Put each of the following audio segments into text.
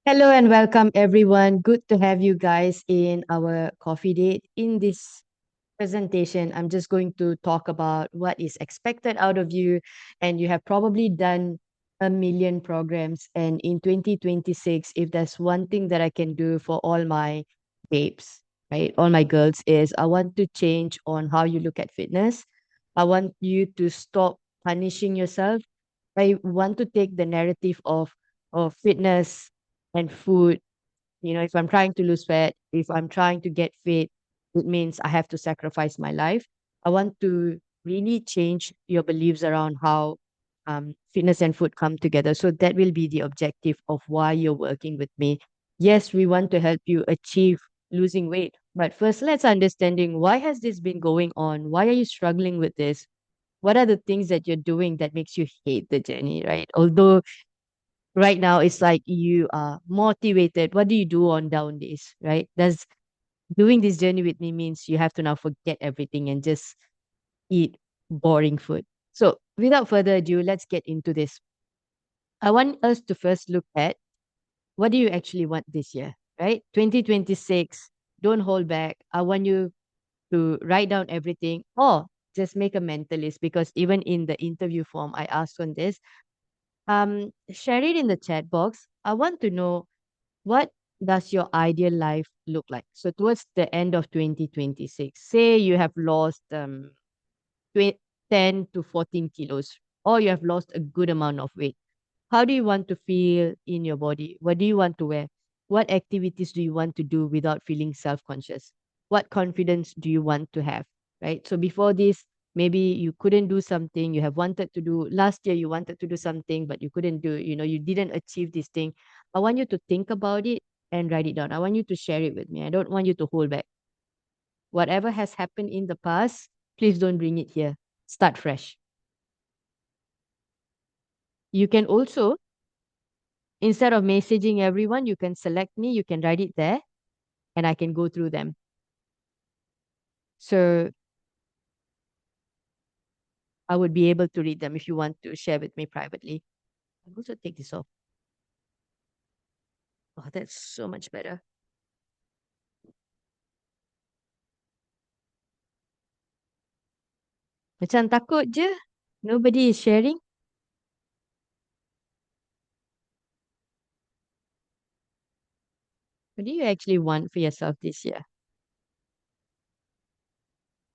Hello and welcome, everyone. Good to have you guys in our coffee date. In this presentation, I'm just going to talk about what is expected out of you. And you have probably done a million programs. And in 2026, if there's one thing that I can do for all my babes, right, all my girls, is I want to change on how you look at fitness. I want you to stop punishing yourself. I want to take the narrative of fitness and food. If I'm trying to lose fat, if I'm trying to get fit, it means I have to sacrifice my life. I want to really change your beliefs around how fitness and food come together. So that will be the objective of why you're working with me. Yes, we want to help you achieve losing weight. But first, let's understanding, why has this been going on? Why are you struggling with this? What are the things that you're doing that makes you hate the journey, right? Although right now it's like you are motivated. What do you do on down days, right? Does doing this journey with me means you have to now forget everything and just eat boring food. So without further ado, let's get into this. I want us to first look at, what do you actually want this year, right? 2026, don't hold back. I want you to write down everything, or just make a mental list, because even in the interview form I asked on this. Share it in the chat box. I want to know, what does your ideal life look like? So towards the end of 2026, say you have lost 10 to 14 kilos, or you have lost a good amount of weight. How do you want to feel in your body? What do you want to wear? What activities do you want to do without feeling self-conscious? What confidence do you want to have? Right? So before this, maybe you couldn't do something you have wanted to do. Last year you wanted to do something, but you couldn't do it. You didn't achieve this thing. I want you to think about it and write it down. I want you to share it with me. I don't want you to hold back. Whatever has happened in the past, please don't bring it here. Start fresh. You can also, instead of messaging everyone, you can select me, you can write it there, and I can go through them. So I would be able to read them if you want to share with me privately. I'll also take this off. Oh, that's so much better. Macam takut je. Nobody is sharing. What do you actually want for yourself this year?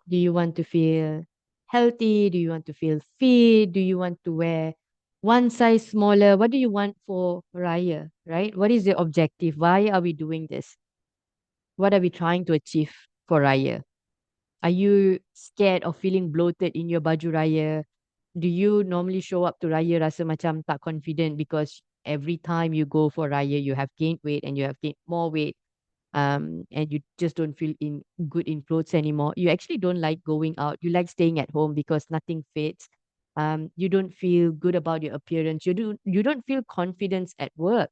Do you want to feel healthy? Do you want to feel fit? Do you want to wear one size smaller? What do you want for Raya, right? What is the objective? Why are we doing this? What are we trying to achieve for Raya? Are you scared of feeling bloated in your baju raya? Do you normally show up to raya rasa macam tak confident because every time you go for raya you have gained weight and you have gained more weight, and you just don't feel in good in clothes anymore. You actually don't like going out. You like staying at home because nothing fits. You don't feel good about your appearance. You don't feel confidence at work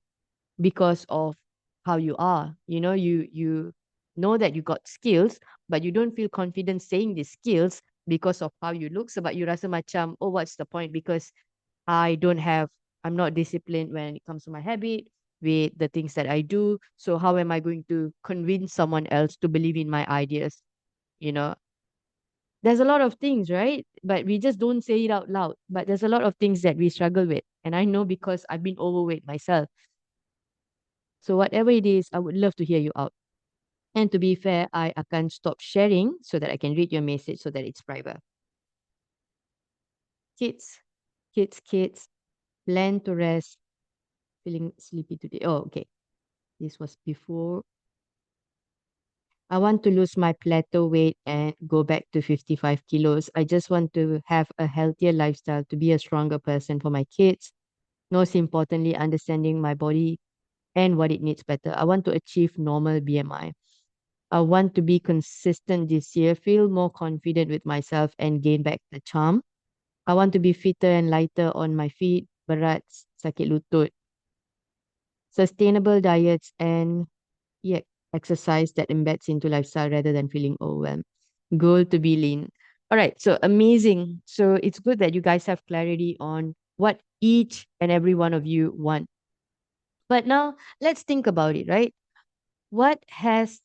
because of how you are. You know that you got skills, but you don't feel confident saying these skills because of how you look. Sebab you rasa macam, oh, what's the point? Because I'm not disciplined when it comes to my habit, with the things that I do. So how am I going to convince someone else to believe in my ideas? You know, there's a lot of things, right? But we just don't say it out loud. But there's a lot of things that we struggle with. And I know because I've been overweight myself. So whatever it is, I would love to hear you out. And to be fair, I akan stop sharing so that I can read your message so that it's private. Kids, kids, plan to rest, feeling sleepy today. Oh, okay. This was before. I want to lose my plateau weight and go back to 55 kilos. I just want to have a healthier lifestyle, to be a stronger person for my kids. Most importantly, understanding my body and what it needs better. I want to achieve normal BMI. I want to be consistent this year, feel more confident with myself, and gain back the charm. I want to be fitter and lighter on my feet, berat, sakit lutut, sustainable diets, and yeah, exercise that embeds into lifestyle rather than feeling overwhelmed. Goal to be lean. All right, so amazing. So it's good that you guys have clarity on what each and every one of you want. But now let's think about it, right? What has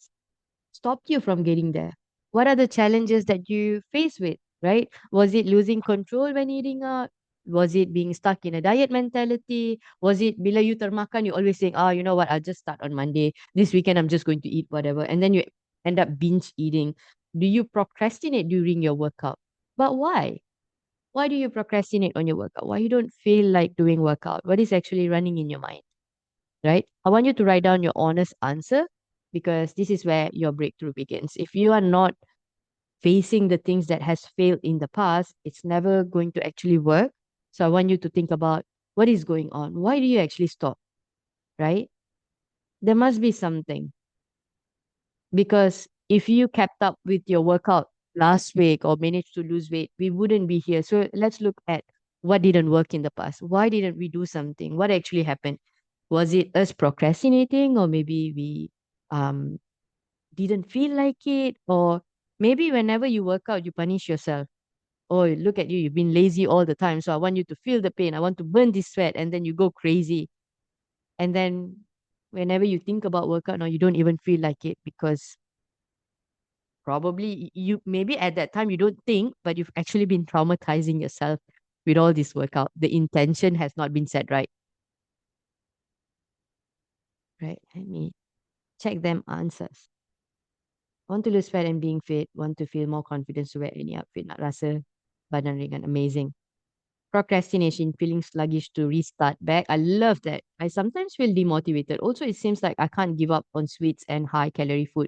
stopped you from getting there? What are the challenges that you face with, right? Was it losing control when eating out? Was it being stuck in a diet mentality? Was it bila you termakan, you always saying, oh, you know what, I'll just start on Monday. This weekend, I'm just going to eat whatever. And then you end up binge eating. Do you procrastinate during your workout? But why? Why do you procrastinate on your workout? Why you don't feel like doing workout? What is actually running in your mind, right? I want you to write down your honest answer because this is where your breakthrough begins. If you are not facing the things that has failed in the past, it's never going to actually work. So I want you to think about what is going on. Why do you actually stop, right? There must be something because if you kept up with your workout last week or managed to lose weight, we wouldn't be here. So let's look at what didn't work in the past. Why didn't we do something? What actually happened? Was it us procrastinating, or maybe we um didn't feel like it, or maybe whenever you work out, you punish yourself. Oh, look at you, you've been lazy all the time. So I want you to feel the pain. I want to burn this sweat, and then you go crazy. And then whenever you think about workout now, you don't even feel like it because probably you maybe at that time you don't think, but you've actually been traumatizing yourself with all this workout. The intention has not been set right. Right. Let me check them answers. Want to lose fat and being fit, want to feel more confidence to wear any outfit. Nak rasa badan ringan. Amazing. Procrastination, feeling sluggish to restart back. I love that. I sometimes feel demotivated. Also, it seems like I can't give up on sweets and high calorie food.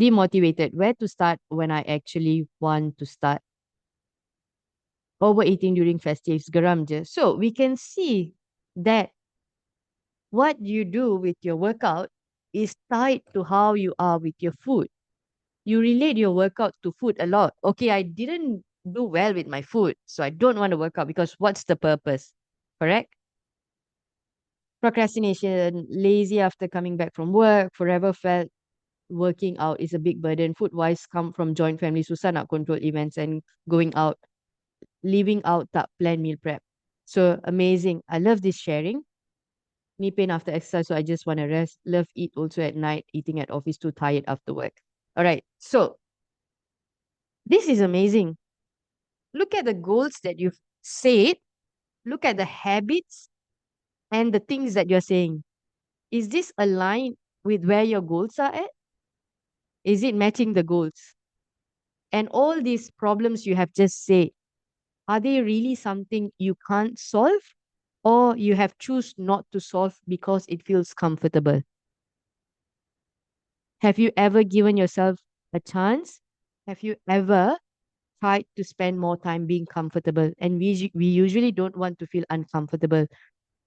Demotivated. Where to start when I actually want to start? Overeating during festives. Geram je. So we can see that what you do with your workout is tied to how you are with your food. You relate your workout to food a lot. Okay, I didn't do well with my food, so I don't want to work out because what's the purpose? Correct? Procrastination, lazy after coming back from work, forever felt working out is a big burden. Food wise, come from joint family, susah nak control events and going out, leaving out that planned meal prep. So amazing. I love this sharing. Knee pain after exercise, so I just want to rest. Love eat also at night, eating at office, too tired after work. All right. So this is amazing. Look at the goals that you've said, look at the habits and the things that you're saying. Is this aligned with where your goals are at? Is it matching the goals? And all these problems you have just said, are they really something you can't solve, or you have choose not to solve because it feels comfortable? Have you ever given yourself a chance? Have you ever tried to spend more time being comfortable? And we usually don't want to feel uncomfortable.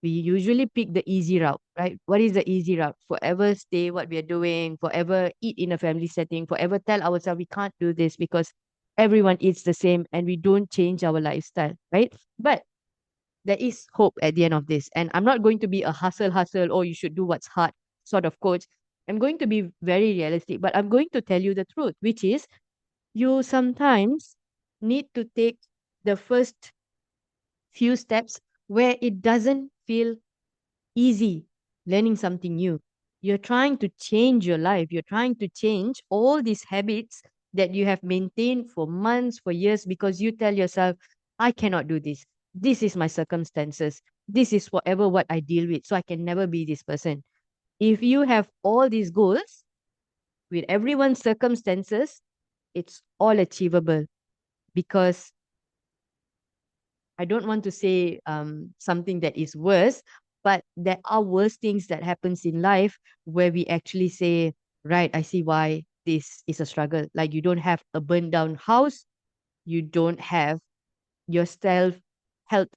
We usually pick the easy route, right? What is the easy route? Forever stay what we are doing, forever eat in a family setting, forever tell ourselves we can't do this because everyone eats the same and we don't change our lifestyle, right? But there is hope at the end of this. And I'm not going to be a hustle, oh, you should do what's hard sort of coach. I'm going to be very realistic, but I'm going to tell you the truth, which is you sometimes need to take the first few steps where it doesn't feel easy learning something new. You're trying to change your life. You're trying to change all these habits that you have maintained for months, for years, because you tell yourself, I cannot do this. This is my circumstances. This is whatever what I deal with. So I can never be this person. If you have all these goals with everyone's circumstances, it's all achievable because I don't want to say something that is worse, but there are worse things that happens in life where we actually say, right, I see why this is a struggle. Like you don't have a burned down house, you don't have yourself health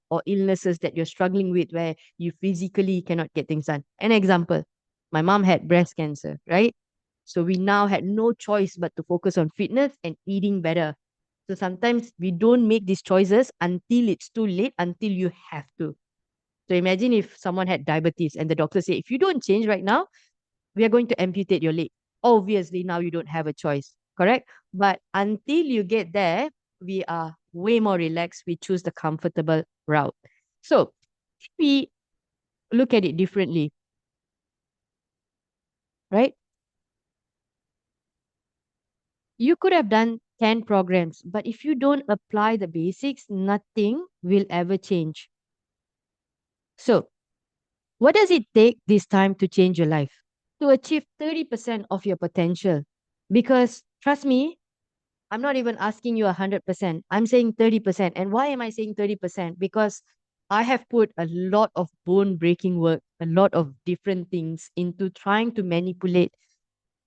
or illnesses that you're struggling with where you physically cannot get things done. An example, my mom had breast cancer, right? So we now had no choice but to focus on fitness and eating better. So sometimes we don't make these choices until it's too late, until you have to. So imagine if someone had diabetes and the doctor say, if you don't change right now, we are going to amputate your leg. Obviously, now you don't have a choice, correct? But until you get there, we are way more relaxed. We choose the comfortable route. So we look at it differently, right? You could have done 10 programs, but if you don't apply the basics, nothing will ever change. So, what does it take this time to change your life? To achieve 30% of your potential. Because trust me, I'm not even asking you 100%. I'm saying 30%. And why am I saying 30%? Because I have put a lot of bone breaking work, a lot of different things into trying to manipulate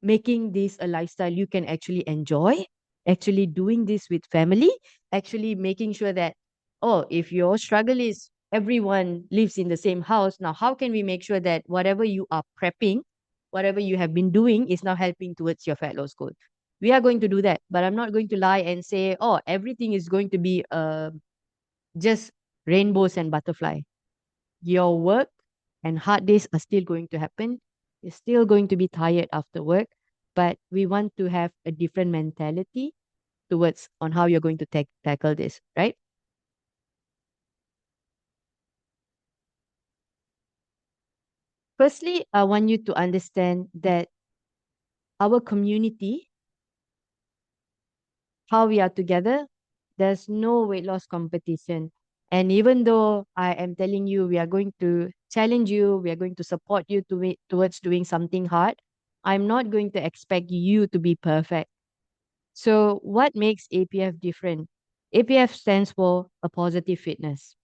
making this a lifestyle you can actually enjoy, actually doing this with family, actually making sure that, oh, if your struggle is everyone lives in the same house, now how can we make sure that whatever you are prepping, whatever you have been doing is now helping towards your fat loss goal? We are going to do that, but I'm not going to lie and say, oh, everything is going to be just rainbows and butterfly. Your work and hard days are still going to happen. You're still going to be tired after work, but we want to have a different mentality towards on how you're going to tackle this, right? Firstly, I want you to understand that our community, how we are together, there's no weight loss competition. And even though I am telling you we are going to challenge you, we are going to support you towards doing something hard, I'm not going to expect you to be perfect. So, what makes APF different? APF stands for a positive fitness.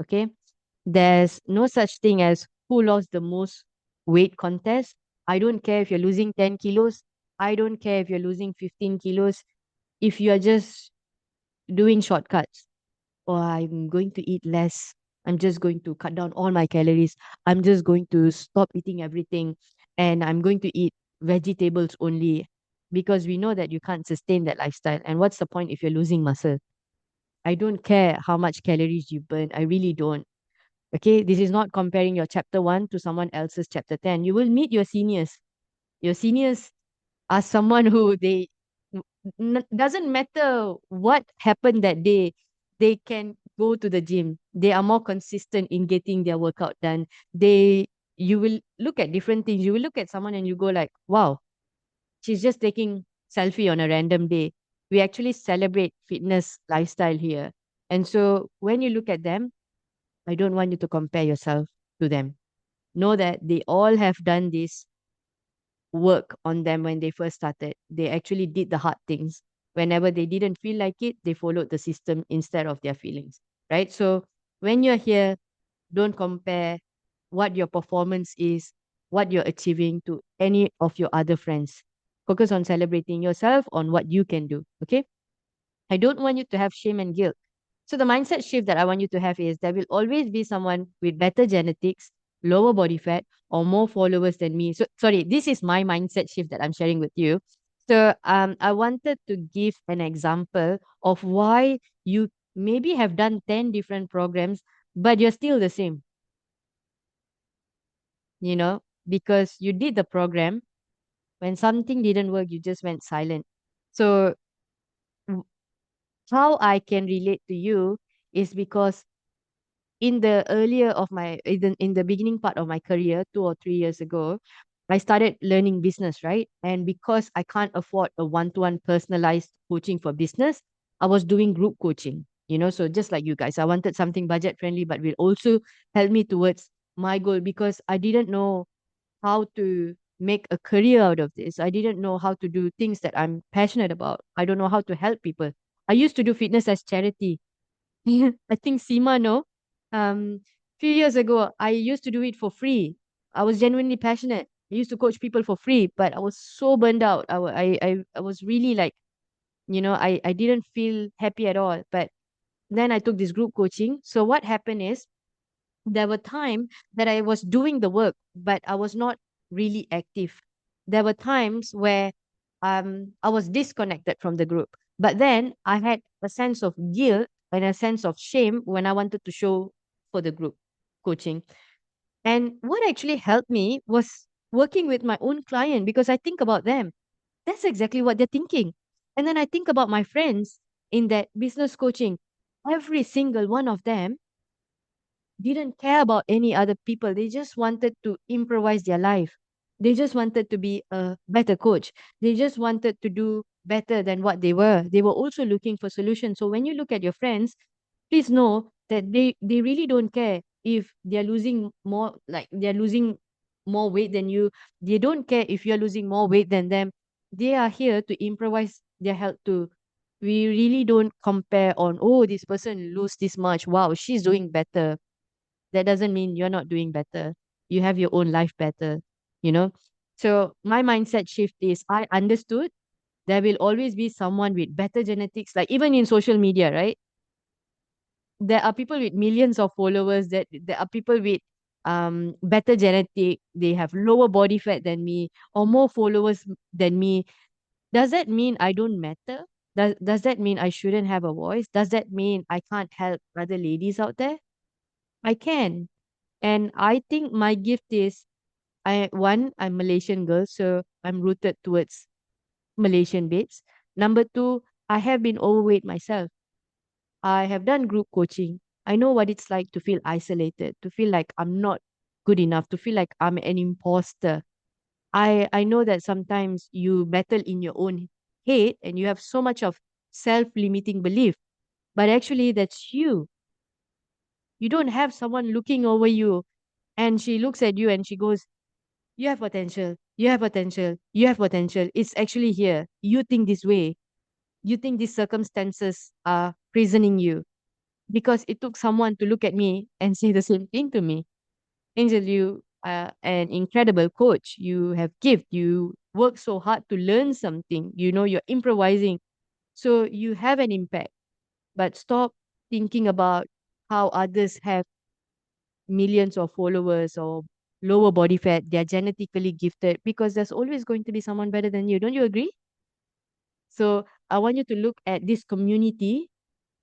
Okay. There's no such thing as who lost the most weight contest. I don't care if you're losing 10 kilos. I don't care if you're losing 15 kilos. If you are just doing shortcuts, or I'm going to eat less, I'm just going to cut down all my calories, I'm just going to stop eating everything, and I'm going to eat vegetables only, because we know that you can't sustain that lifestyle. And what's the point if you're losing muscle? I don't care how much calories you burn. I really don't. Okay, this is not comparing your chapter 1 to someone else's chapter 10. You will meet your seniors. Your seniors are someone who doesn't matter what happened that day, they can go to the gym. They are more consistent in getting their workout done. They You will look at different things. You will look at someone and you go like, wow, she's just taking selfie on a random day. We actually celebrate fitness lifestyle here. And so when you look at them, I don't want you to compare yourself to them. Know that they all have done this work on them when they first started. They actually did the hard things. Whenever they didn't feel like it, they followed the system instead of their feelings, right? So when you're here, don't compare what your performance is, what you're achieving to any of your other friends. Focus on celebrating yourself, on what you can do. Okay. I don't want you to have shame and guilt. So the mindset shift that I want you to have is there will always be someone with better genetics, lower body fat, or more followers than me. So sorry, this is my mindset shift that I'm sharing with you. So I wanted to give an example of why you maybe have done 10 different programs, but you're still the same, because you did the program. When something didn't work, you just went silent. So w- how I can relate to you is because in the earlier of my in the beginning part of my career 2 or 3 years ago, I started learning business, right? And because I can't afford a one-to-one personalized coaching for business, I was doing group coaching. So just like you guys, I wanted something budget friendly but will also help me towards my goal, because I didn't know how to make a career out of this. I didn't know how to do things that I'm passionate about. I don't know how to help people. I used to do fitness as charity. I think Seema no. Few years ago, I used to do it for free. I was genuinely passionate. I used to coach people for free, but I was so burned out. I was really like, I didn't feel happy at all. But then I took this group coaching. So what happened is there were times that I was doing the work, but I was not really active. There were times where I was disconnected from the group. But then I had a sense of guilt and a sense of shame when I wanted to show for the group coaching. And what actually helped me was working with my own client, because I think about them. That's exactly what they're thinking. And then I think about my friends in that business coaching. Every single one of them didn't care about any other people. They just wanted to improvise their life. They just wanted to be a better coach. They just wanted to do better than what they were. They were also looking for solutions. So when you look at your friends, please know that they really don't care if they're losing more, like they're losing more weight than you. They don't care if you're losing more weight than them. They are here to improvise their health too. We really don't compare on, oh, this person lose this much, wow, she's doing better. That doesn't mean you're not doing better. You have your own life better, you know. So my mindset shift is, I understood there will always be someone with better genetics. Like even in social media, right, there are people with millions of followers, that there are people with better genetic, they have lower body fat than me, or more followers than me. Does that mean I don't matter? Does that mean I shouldn't have a voice? Does that mean I can't help other ladies out there? I can. And I think my gift is, I'm Malaysian girl, so I'm rooted towards Malaysian babes. Number two, I have been overweight myself. I have done group coaching. I know what it's like to feel isolated, to feel like I'm not good enough, to feel like I'm an imposter. I know that sometimes you battle in your own head and you have so much of self-limiting belief, but actually that's you. You don't have someone looking over you and she looks at you and she goes, "You have potential. You have potential. You have potential. It's actually here. You think this way. You think these circumstances are prisoning you." Because it took someone to look at me and say the same thing to me. Angel, you are an incredible coach. You have gift. You work so hard to learn something. You know, you're improvising. So you have an impact. But stop thinking about how others have millions of followers or lower body fat. They're genetically gifted, because there's always going to be someone better than you. Don't you agree? So I want you to look at this community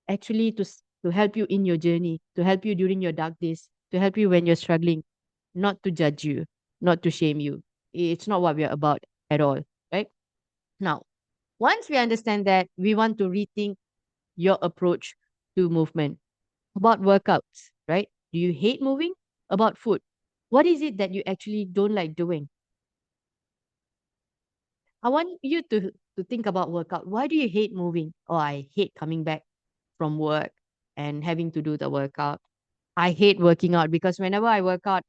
actually to help you in your journey, to help you during your dark days, to help you when you're struggling, not to judge you, not to shame you. It's not what we're about at all, right? Now, once we understand that, we want to rethink your approach to movement. About workouts, right? Do you hate moving? About food. What is it that you actually don't like doing? I want you to think about workout. Why do you hate moving? Oh, I hate coming back from work and having to do the workout. I hate working out because whenever I work out,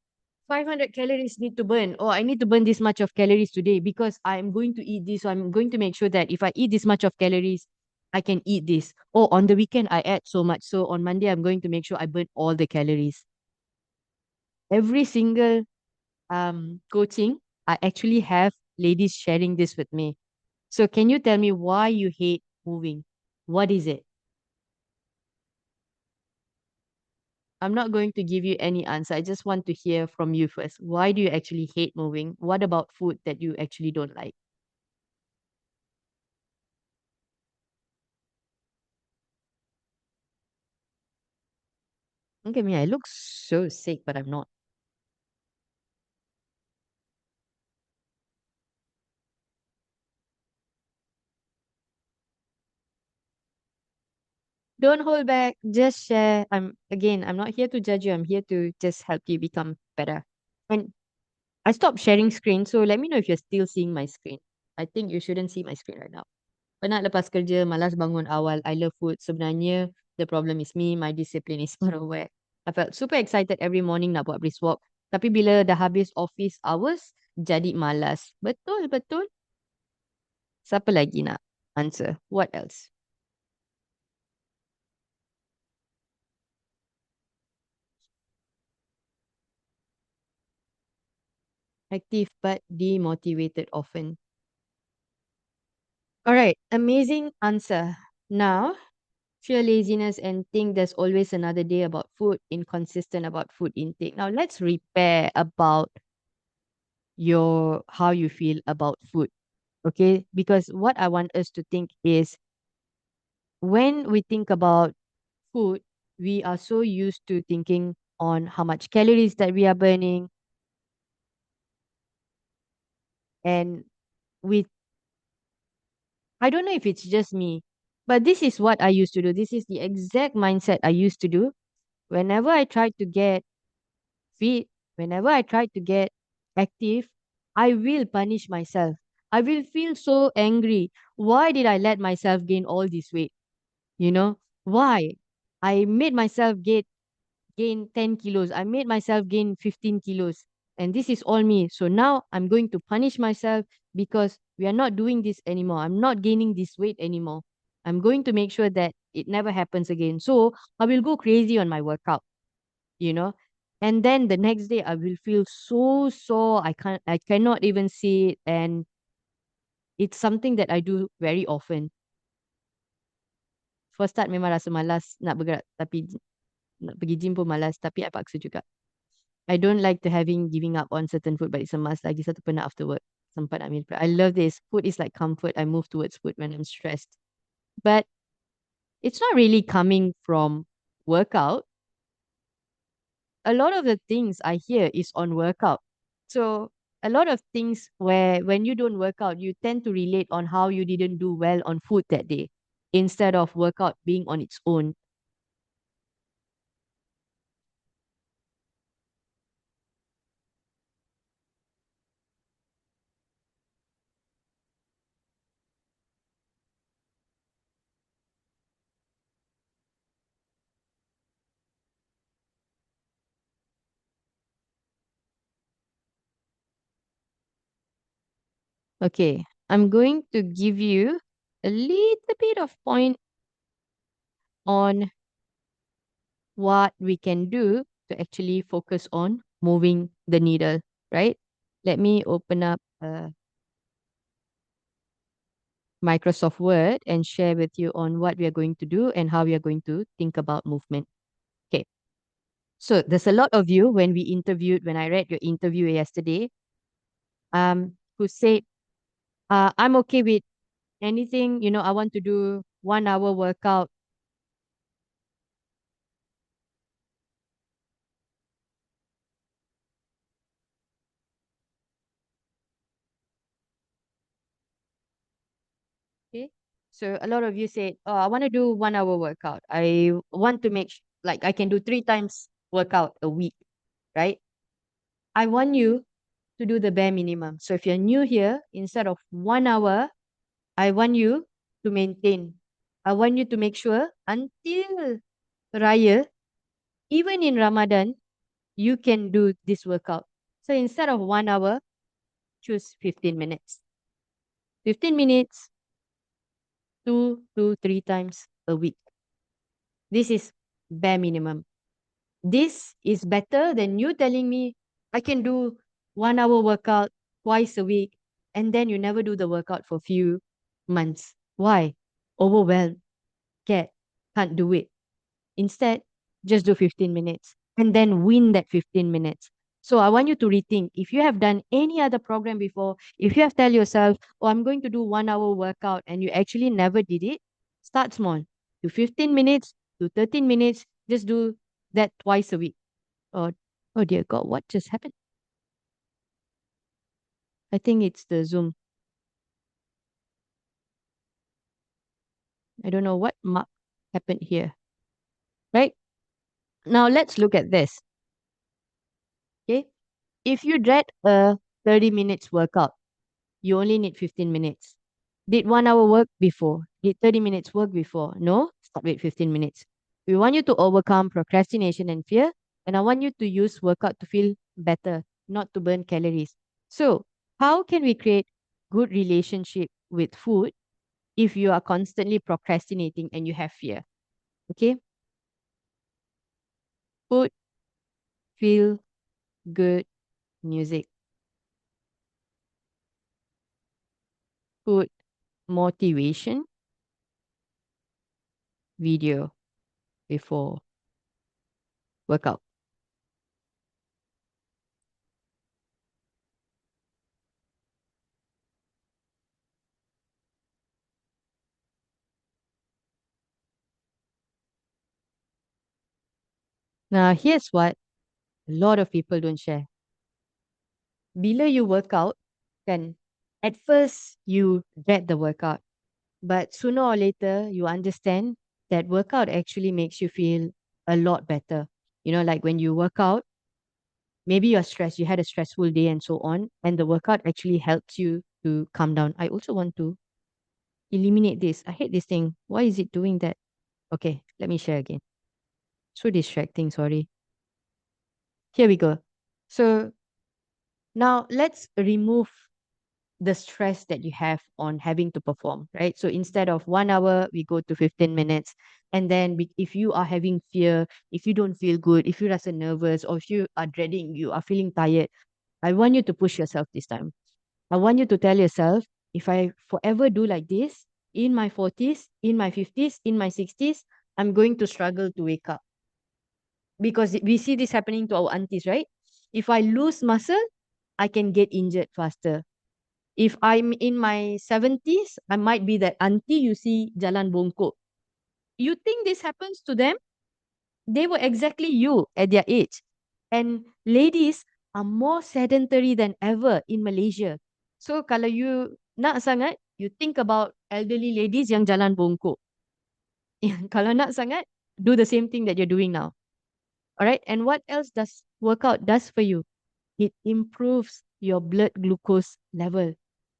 500 calories need to burn. Oh, I need to burn this much of calories today because I'm going to eat this. So I'm going to make sure that if I eat this much of calories, I can eat this. Oh, on the weekend, I add so much. So on Monday, I'm going to make sure I burn all the calories. Every single coaching, I actually have ladies sharing this with me. So can you tell me why you hate moving? What is it? I'm not going to give you any answer. I just want to hear from you first. Why do you actually hate moving? What about food that you actually don't like? Look at me. I look so sick, but I'm not. Don't hold back. Just share. I'm not here to judge you. I'm here to just help you become better. And I stopped sharing screen, so let me know if you're still seeing my screen. I think you shouldn't see my screen right now. Penat lepas kerja, malas bangun awal. I love food. Sebenarnya, the problem is me. My discipline is not aware. I felt super excited every morning nak buat brisk walk. Tapi bila dah habis office hours, jadi malas. Betul, betul. Siapa lagi nak answer? What else? Active but demotivated often. All right, amazing answer. Now, fear laziness and think there's always another day about food, inconsistent about food intake. Now, let's repair about your how you feel about food. Okay, because what I want us to think is, when we think about food, we are so used to thinking on how much calories that we are burning, and we I don't know if it's just me, but this is what I used to do. This is the exact mindset I used to do. whenever I try to get fit, whenever I try to get active, I will punish myself. I will feel so angry. Why did I let myself gain all this weight? You know, why? I made myself gain 10 kilos. I made myself gain 15 kilos. And this is all me. So now I'm going to punish myself because we are not doing this anymore. I'm not gaining this weight anymore. I'm going to make sure that it never happens again. So I will go crazy on my workout, you know. And then the next day I will feel so sore. I cannot even see it. And it's something that I do very often. First start memang rasa malas nak bergerak tapi nak pergi gym pun malas tapi I paksa juga. I don't like to having giving up on certain food, but it's a must. Lagi satu penat after work. Sempat nak meal prep. I love this. Food is like comfort. I move towards food when I'm stressed. But it's not really coming from workout. A lot of the things I hear is on workout. So a lot of things where when you don't work out, you tend to relate on how you didn't do well on food that day instead of workout being on its own. Okay, I'm going to give you a little bit of point on what we can do to actually focus on moving the needle, right? Let me open up Microsoft Word and share with you on what we are going to do and how we are going to think about movement. Okay. So there's a lot of you when I read your interview yesterday, who said, I'm okay with anything, I want to do 1 hour workout. Okay. So a lot of you said, oh, I want to do 1 hour workout. I want to like I can do 3 times workout a week, right? I want you to do the bare minimum. So if you're new here, instead of 1 hour, I want you to maintain. I want you to make sure until Raya, even in Ramadan, you can do this workout. So instead of 1 hour, choose 15 minutes. 15 minutes, 2 to 3 times a week. This is bare minimum. This is better than you telling me I can do 1 hour workout twice a week and then you never do the workout for few months. Why? Overwhelmed, scared, can't do it. Instead, just do 15 minutes and then win that 15 minutes. So I want you to rethink. If you have done any other program before, if you have tell yourself, oh, I'm going to do 1 hour workout and you actually never did it, start small. Do 15 minutes, do 13 minutes, just do that twice a week. Oh, oh dear God, what just happened? I think it's the Zoom. I don't know what happened here. Right? Now let's look at this. Okay. If you dread a 30 minutes workout, you only need 15 minutes. Did 1 hour work before? Did 30 minutes work before? No? Stop at 15 minutes. We want you to overcome procrastination and fear, and I want you to use workout to feel better, not to burn calories. So, how can we create good relationship with food if you are constantly procrastinating and you have fear? Okay? Put feel good music. Put motivation video before workout. Now, here's what a lot of people don't share. Bila you work out, kan, at first you dread the workout, but sooner or later you understand that workout actually makes you feel a lot better. Like when you work out, maybe you're stressed, you had a stressful day and so on, and the workout actually helps you to calm down. I also want to eliminate this. I hate this thing. Why is it doing that? Okay, let me share again. So distracting, sorry. Here we go. So now let's remove the stress that you have on having to perform, right? So instead of 1 hour, we go to 15 minutes. And then if you are having fear, if you don't feel good, if you're so nervous, or if you are dreading, you are feeling tired, I want you to push yourself this time. I want you to tell yourself, if I forever do like this, in my 40s, in my 50s, in my 60s, I'm going to struggle to wake up. Because we see this happening to our aunties, right? If I lose muscle, I can get injured faster. If I'm in my 70s, I might be that auntie you see jalan bongkok. You think this happens to them? They were exactly you at their age. And ladies are more sedentary than ever in Malaysia. So kalau you nak sangat, you think about elderly ladies yang jalan bongkok. Kalau nak sangat, do the same thing that you're doing now. All right. And what else does workout does for you? It improves your blood glucose level.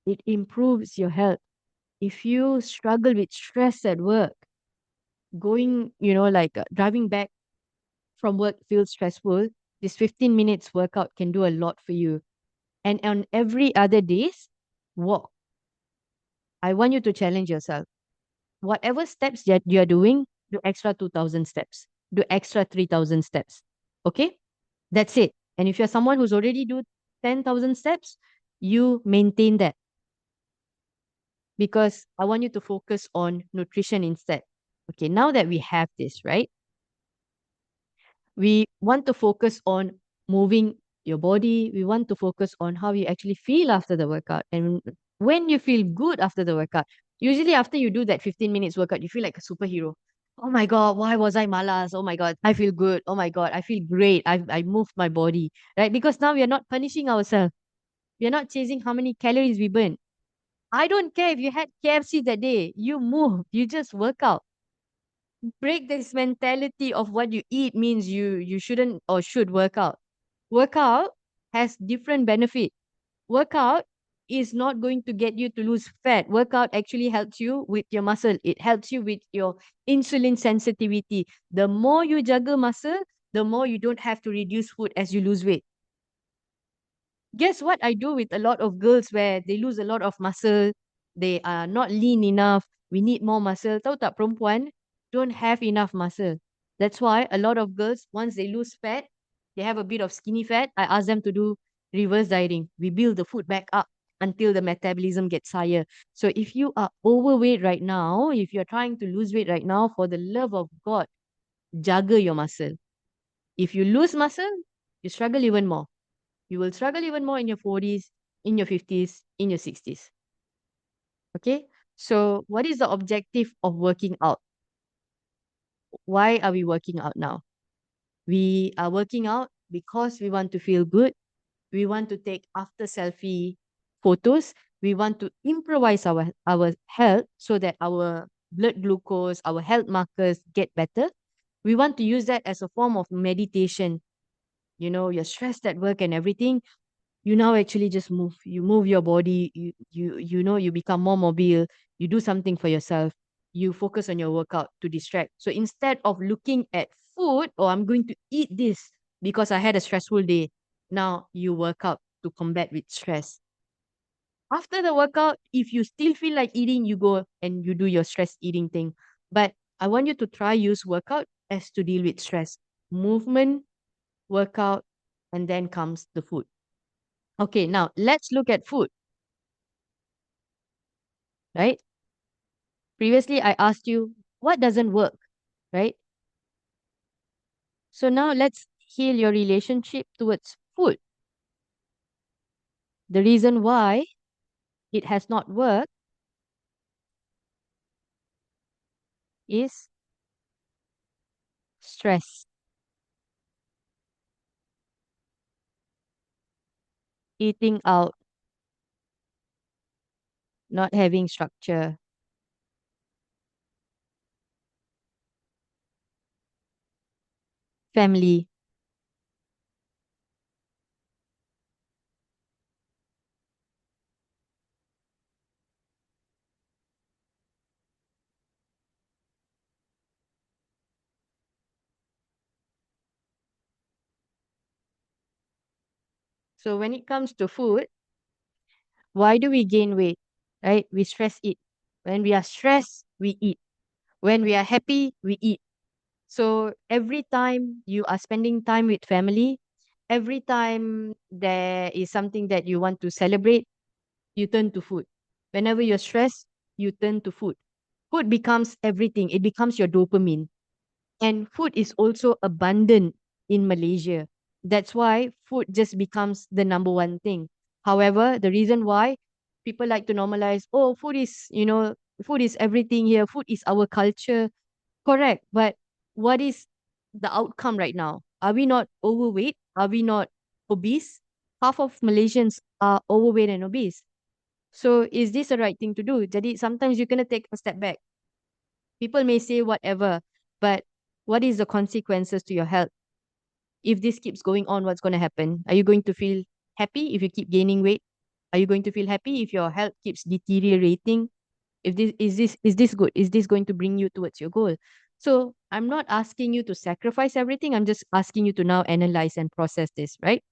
It improves your health. If you struggle with stress at work, going, like driving back from work feels stressful, this 15 minutes workout can do a lot for you. And on every other days, walk. I want you to challenge yourself. Whatever steps that you're doing, do extra 2,000 steps, do extra 3,000 steps. Okay? That's it. And if you're someone who's already do 10,000 steps, you maintain that, because I want you to focus on nutrition instead. Okay, now that we have this, right? We want to focus on moving your body. We want to focus on how you actually feel after the workout. And when you feel good after the workout, usually after you do that 15 minutes workout, you feel like a superhero. Oh my God, why was I malas? Oh my God, I feel good. Oh my God, I feel great. I moved my body, right? Because now we are not punishing ourselves. We are not chasing how many calories we burn. I don't care if you had KFC that day. You move. You just work out. Break this mentality of what you eat means you shouldn't or should work out. Workout has different benefit. Workout is not going to get you to lose fat. Workout actually helps you with your muscle. It helps you with your insulin sensitivity. The more you juggle muscle, the more you don't have to reduce food as you lose weight. Guess what I do with a lot of girls where they lose a lot of muscle, they are not lean enough, we need more muscle. Tahu tak, perempuan don't have enough muscle. That's why a lot of girls, once they lose fat, they have a bit of skinny fat, I ask them to do reverse dieting. We build the food back up until the metabolism gets higher. So if you are overweight right now, if you're trying to lose weight right now, for the love of God, juggle your muscle. If you lose muscle, you struggle even more. You will struggle even more in your 40s, in your 50s, in your 60s. Okay? So, what is the objective of working out? Why are we working out now? We are working out because we want to feel good. We want to take after selfie photos. We want to improvise our health so that our blood glucose, our health markers get better. We want to use that as a form of meditation. You're stressed at work and everything, you now actually just move. You move your body, you become more mobile, you do something for yourself, you focus on your workout to distract. So instead of looking at food, or I'm going to eat this because I had a stressful day, now you work out to combat with stress. After the workout, if you still feel like eating, you go and you do your stress eating thing. But I want you to try use workout as to deal with stress. Movement, workout, and then comes the food. Okay, now let's look at food, right? Previously, I asked you what doesn't work, right? So now let's heal your relationship towards food. The reason why it has not worked is stress, eating out, not having structure, family. So when it comes to food, why do we gain weight? Right? We stress eat. When we are stressed, we eat. When we are happy, we eat. So every time you are spending time with family, every time there is something that you want to celebrate, you turn to food. Whenever you're stressed, you turn to food. Food becomes everything. It becomes your dopamine. And food is also abundant in Malaysia. That's why food just becomes the number one thing. However, the reason why people like to normalize, oh, food is everything here. Food is our culture. Correct. But what is the outcome right now? Are we not overweight? Are we not obese? Half of Malaysians are overweight and obese. So is this the right thing to do? Jadi sometimes you're gonna take a step back. People may say whatever, but what is the consequences to your health? If this keeps going on, what's gonna happen? Are you going to feel happy if you keep gaining weight? Are you going to feel happy if your health keeps deteriorating? If this good? Is this going to bring you towards your goal? So I'm not asking you to sacrifice everything. I'm just asking you to now analyze and process this, right?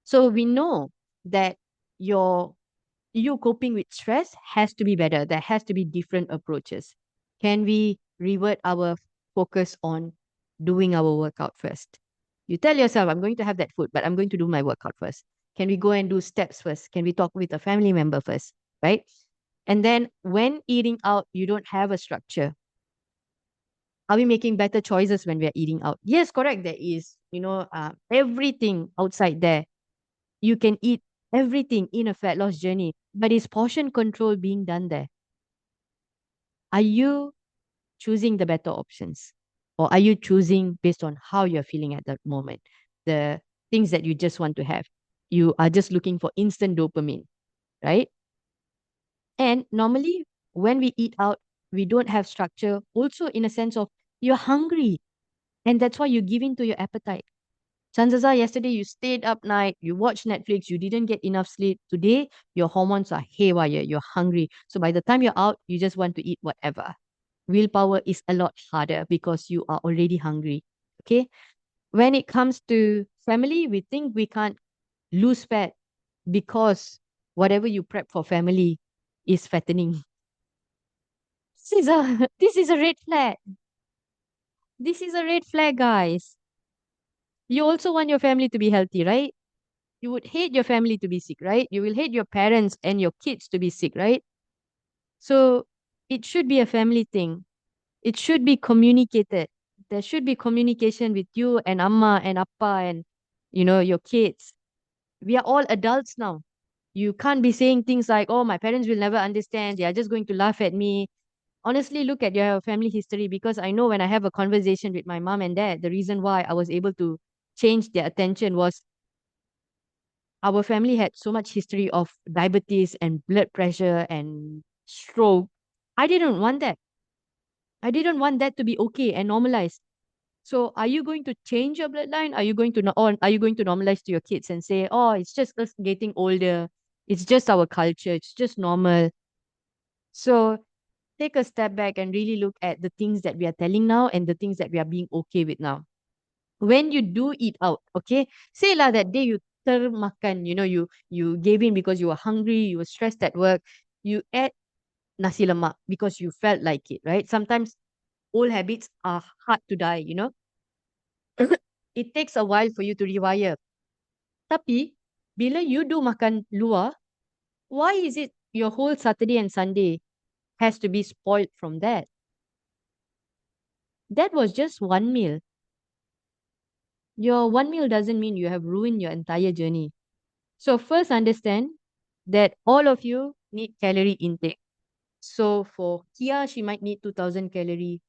So we know that your you coping with stress has to be better. There has to be different approaches. Can we revert our focus on doing our workout first? You tell yourself, I'm going to have that food, but I'm going to do my workout first. Can we go and do steps first? Can we talk with a family member first? Right? And then when eating out, you don't have a structure. Are we making better choices when we are eating out? Yes, correct. There is, everything outside there. You can eat everything in a fat loss journey, but is portion control being done there? Are you choosing the better options? Or are you choosing based on how you're feeling at that moment? The things that you just want to have. You are just looking for instant dopamine, right? And normally, when we eat out, we don't have structure, also in a sense of you're hungry. And that's why you give in to your appetite. Chances are yesterday you stayed up night, you watched Netflix, you didn't get enough sleep. Today, your hormones are haywire, you're hungry. So by the time you're out, you just want to eat whatever. Willpower is a lot harder because you are already hungry. Okay. When it comes to family, we think we can't lose fat because whatever you prep for family is fattening. This is a red flag. This is a red flag, guys. You also want your family to be healthy, right? You would hate your family to be sick, right? You will hate your parents and your kids to be sick, right? So it should be a family thing. It should be communicated. There should be communication with you and Amma and Appa and your kids. We are all adults now. You can't be saying things like, "Oh, my parents will never understand. They are just going to laugh at me." Honestly, look at your family history because I know when I have a conversation with my mom and dad, the reason why I was able to change their attention was our family had so much history of diabetes and blood pressure and stroke. I didn't want that. I didn't want that to be okay and normalized. So are you going to change your bloodline? Are you going to or are you going to normalize to your kids and say, "Oh, it's just us getting older. It's just our culture. It's just normal." So take a step back and really look at the things that we are telling now and the things that we are being okay with now. When you do eat out, okay, say lah that day you termakan, you gave in because you were hungry, you were stressed at work, you ate nasi lemak because you felt like it, right? Sometimes old habits are hard to die. It takes a while for you to rewire. Tapi bila you do makan luar, why is it your whole Saturday and Sunday has to be spoiled from that? That was just one meal. Your one meal doesn't mean you have ruined your entire journey. So first understand that all of you need calorie intake. So for Kia, she might need 2000 calorie.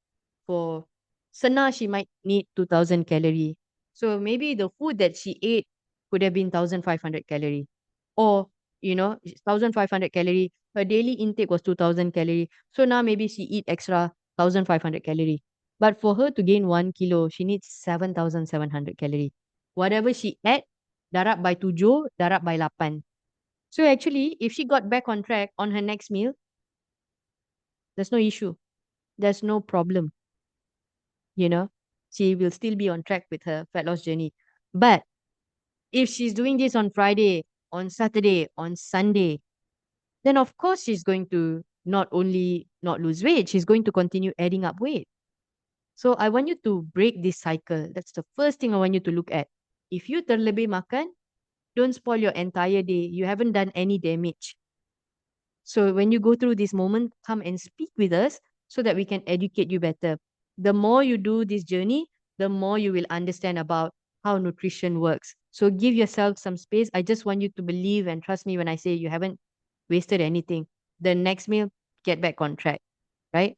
For Sana, she might need 2000 calorie. So maybe the food that she ate could have been 1500 calorie. Or, 1500 calorie. Her daily intake was 2000 calorie. So now maybe she eat extra 1500 calorie. But for her to gain 1 kilo, she needs 7700 calorie. Whatever she ate, darab by 7, darab by 8. So actually, if she got back on track on her next meal, there's no issue. There's no problem. You know, she will still be on track with her fat loss journey. But If she's doing this on Friday, on Saturday, on Sunday, then of course she's going to not only not lose weight, she's going to continue adding up weight. So I want you to break this cycle. That's the first thing I want you to look at. If you terlebih makan, don't spoil your entire day. You haven't done any damage. So when you go through this moment, come and speak with us so that we can educate you better. The more you do this journey, the more you will understand about how nutrition works. So give yourself some space. I just want you to believe and trust me when I say you haven't wasted anything. The next meal, get back on track, right?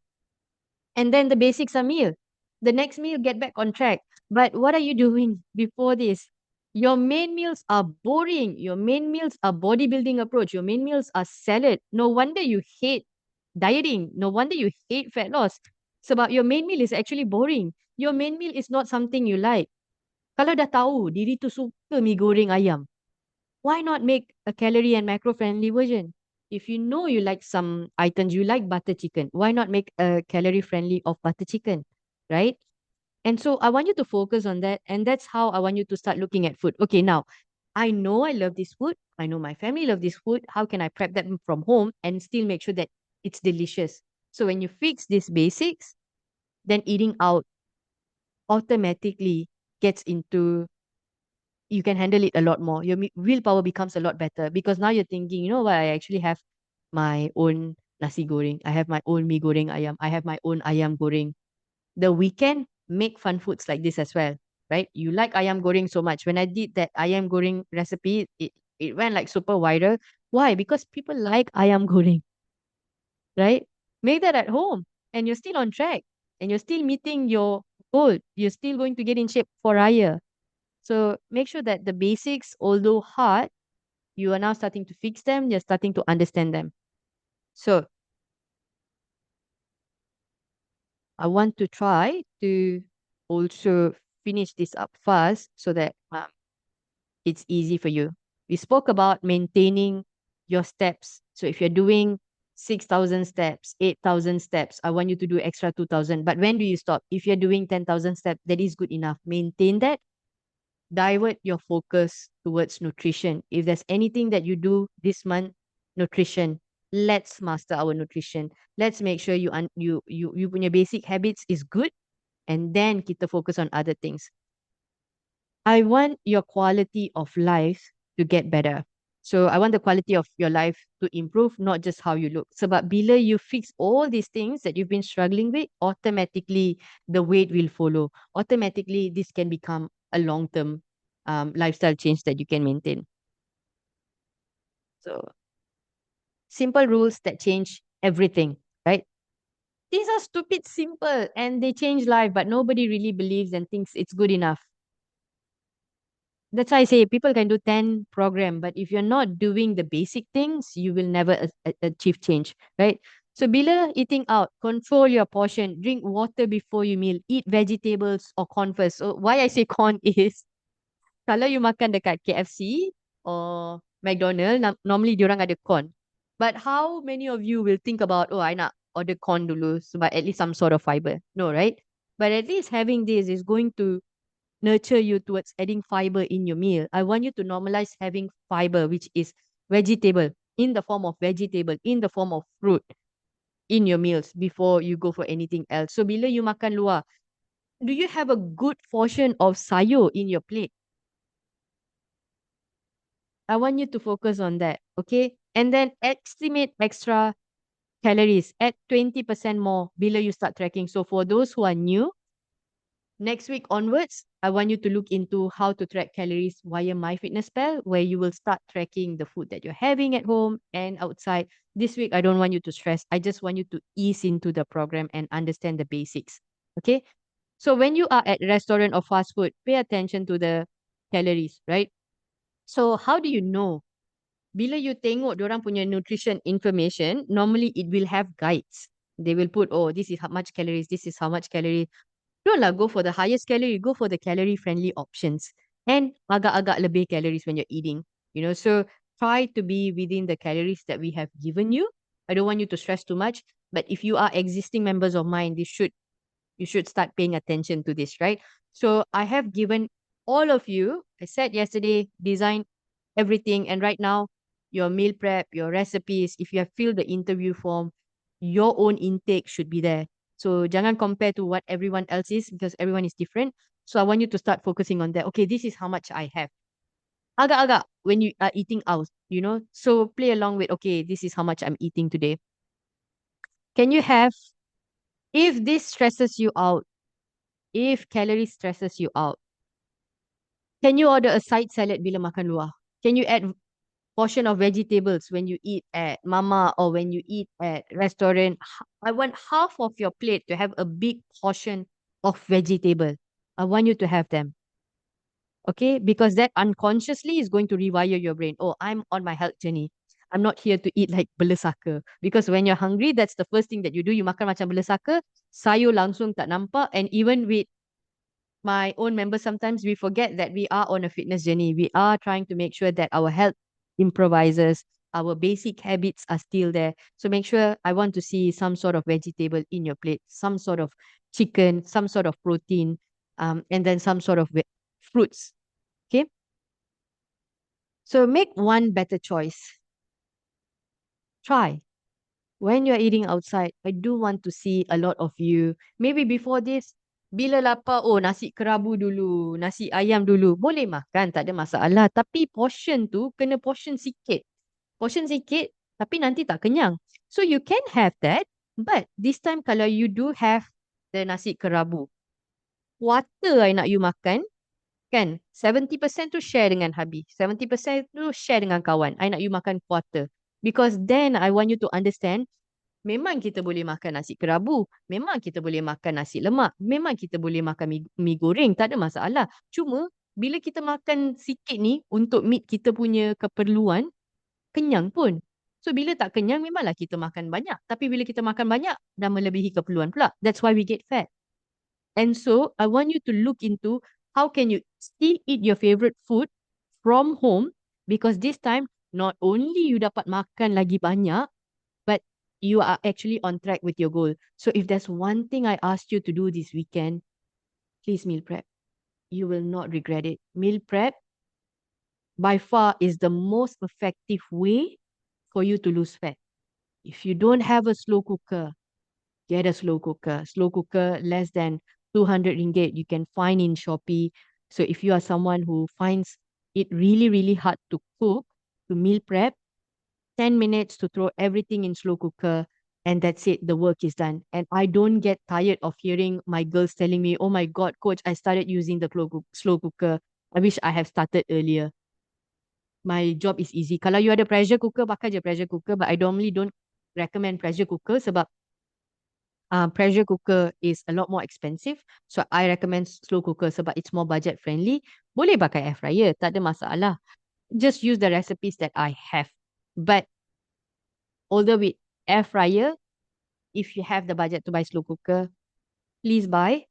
And then the basics are meal. The next meal, get back on track. But what are you doing before this? Your main meals are boring. Your main meals are bodybuilding approach. Your main meals are salad. No wonder you hate dieting. No wonder you hate fat loss. Sebab your main meal is actually boring. Your main meal is not something you like. Kalau dah tahu diri tu suka mi goreng ayam, why not make a calorie and macro friendly version? If you know you like some items, you like butter chicken, why not make a calorie friendly of butter chicken, right? And so I want you to focus on that. And that's how I want you to start looking at food. Okay, now I know I love this food. I know my family love this food. How can I prep that from home and still make sure that it's delicious? So when you fix these basics, then eating out automatically gets into you can handle it a lot more. Your willpower becomes a lot better because now you're thinking, you know what, I actually have my own nasi goreng. I have my own mee goreng ayam. I have my own ayam goreng. The weekend, make fun foods like this as well, right? You like ayam goreng so much. When I did that ayam goreng recipe, it went like super viral. Why? Because people like ayam goreng, right? Make that at home and you're still on track and you're still meeting your goal. You're still going to get in shape for Raya. So make sure that the basics, although hard, you are now starting to fix them, you're starting to understand them. So I want to try to also finish this up fast so that it's easy for you. We spoke about maintaining your steps. So if you're doing 6,000 steps, 8,000 steps, I want you to do extra 2,000. But when do you stop? If you're doing 10,000 steps, that is good enough. Maintain that. Divert your focus towards nutrition. If there's anything that you do this month, nutrition. Let's master our nutrition. Let's make sure you punya basic habits is good, and then kita focus on other things. I want your quality of life to get better. So I want the quality of your life to improve, not just how you look. Sebab bila you fix all these things that you've been struggling with, automatically the weight will follow. Automatically, this can become a long-term lifestyle change that you can maintain. So simple rules that change everything, right? These are stupid simple and they change life, but nobody really believes and thinks it's good enough. That's why I say people can do 10 program, but if you're not doing the basic things, you will never achieve change, right? So bila eating out, control your portion, drink water before you meal, eat vegetables or corn first. So why I say corn is, kalau you makan dekat KFC or McDonald, normally diorang ada corn. But how many of you will think about, oh, I nak order corn dulu, but at least some sort of fiber? No, right? But at least having this is going to nurture you towards adding fiber in your meal. I want you to normalize having fiber, which is vegetable, in the form of vegetable, in the form of fruit in your meals before you go for anything else. So bila you makan luar, do you have a good portion of sayur in your plate? I want you to focus on that, okay? And then estimate extra calories. Add 20% more bila you start tracking. So for those who are new, next week onwards, I want you to look into how to track calories via MyFitnessPal, where you will start tracking the food that you're having at home and outside. This week, I don't want you to stress. I just want you to ease into the program and understand the basics. Okay? So when you are at restaurant or fast food, pay attention to the calories, right? So how do you know? Bila you tengok orang punya nutrition information, normally it will have guides. They will put, oh, this is how much calories, this is how much calories. Don't lah, go for the highest calorie, go for the calorie friendly options. And agak-agak lebih calories when you're eating. You know, so try to be within the calories that we have given you. I don't want you to stress too much, but if you are existing members of mine, you should start paying attention to this, right? So I have given all of you, I said yesterday, design everything. And right now, your meal prep, your recipes, if you have filled the interview form, your own intake should be there. So jangan compare to what everyone else is because everyone is different. So I want you to start focusing on that. Okay, this is how much I have. Agak-agak when you are eating out, so play along with, okay, this is how much I'm eating today. Can you have, if this stresses you out, if calorie stresses you out, can you order a side salad bila makan luar? Can you add portion of vegetables when you eat at mama or when you eat at restaurant? I want half of your plate to have a big portion of vegetable. I want you to have them. Okay, because that unconsciously is going to rewire your brain. Oh, I'm on my health journey. I'm not here to eat like belesaka. Because when you're hungry, that's the first thing that you do. You makan macam belesaka, sayur langsung tak nampak. And even with my own members, sometimes we forget that we are on a fitness journey. We are trying to make sure that our health improvises, our basic habits are still there. So make sure, I want to see some sort of vegetable in your plate, some sort of chicken, some sort of protein, and then some sort of fruits. Okay. So make one better choice. Try. When you're eating outside, I do want to see a lot of you. Maybe before this, bila lapar, oh nasi kerabu dulu, nasi ayam dulu. Boleh makan, tak ada masalah. Tapi portion tu kena portion sikit. Portion sikit, tapi nanti tak kenyang. So you can have that, but this time kalau you do have the nasi kerabu, quarter I nak you makan, kan? 70% tu share dengan hubby. 70% tu share dengan kawan. I nak you makan quarter. Because then I want you to understand, memang kita boleh makan nasi kerabu. Memang kita boleh makan nasi lemak. Memang kita boleh makan mi goreng. Tak ada masalah. Cuma, bila kita makan sikit ni untuk meet kita punya keperluan, kenyang pun. So, bila tak kenyang, memanglah kita makan banyak. Tapi bila kita makan banyak, dah melebihi keperluan pula. That's why we get fat. And so, I want you to look into how can you still eat your favorite food from home, because this time, not only you dapat makan lagi banyak, but you are actually on track with your goal. So if there's one thing I asked you to do this weekend, please meal prep. You will not regret it. Meal prep by far is the most effective way for you to lose fat. If you don't have a slow cooker, get a slow cooker. Slow cooker, less than 200 ringgit, you can find in Shopee. So if you are someone who finds it really, really hard to cook, to meal prep, 10 minutes to throw everything in slow cooker, and that's it, the work is done. And I don't get tired of hearing my girls telling me, oh my God, coach, I started using the slow cooker. I wish I have started earlier. My job is easy. Kalau you ada pressure cooker, pakai je pressure cooker. But I normally don't recommend pressure cooker sebab pressure cooker is a lot more expensive. So I recommend slow cooker sebab it's more budget friendly. Boleh pakai air fryer, tak ada masalah. Just use the recipes that I have. But although with air fryer, if you have the budget to buy slow cooker, please buy,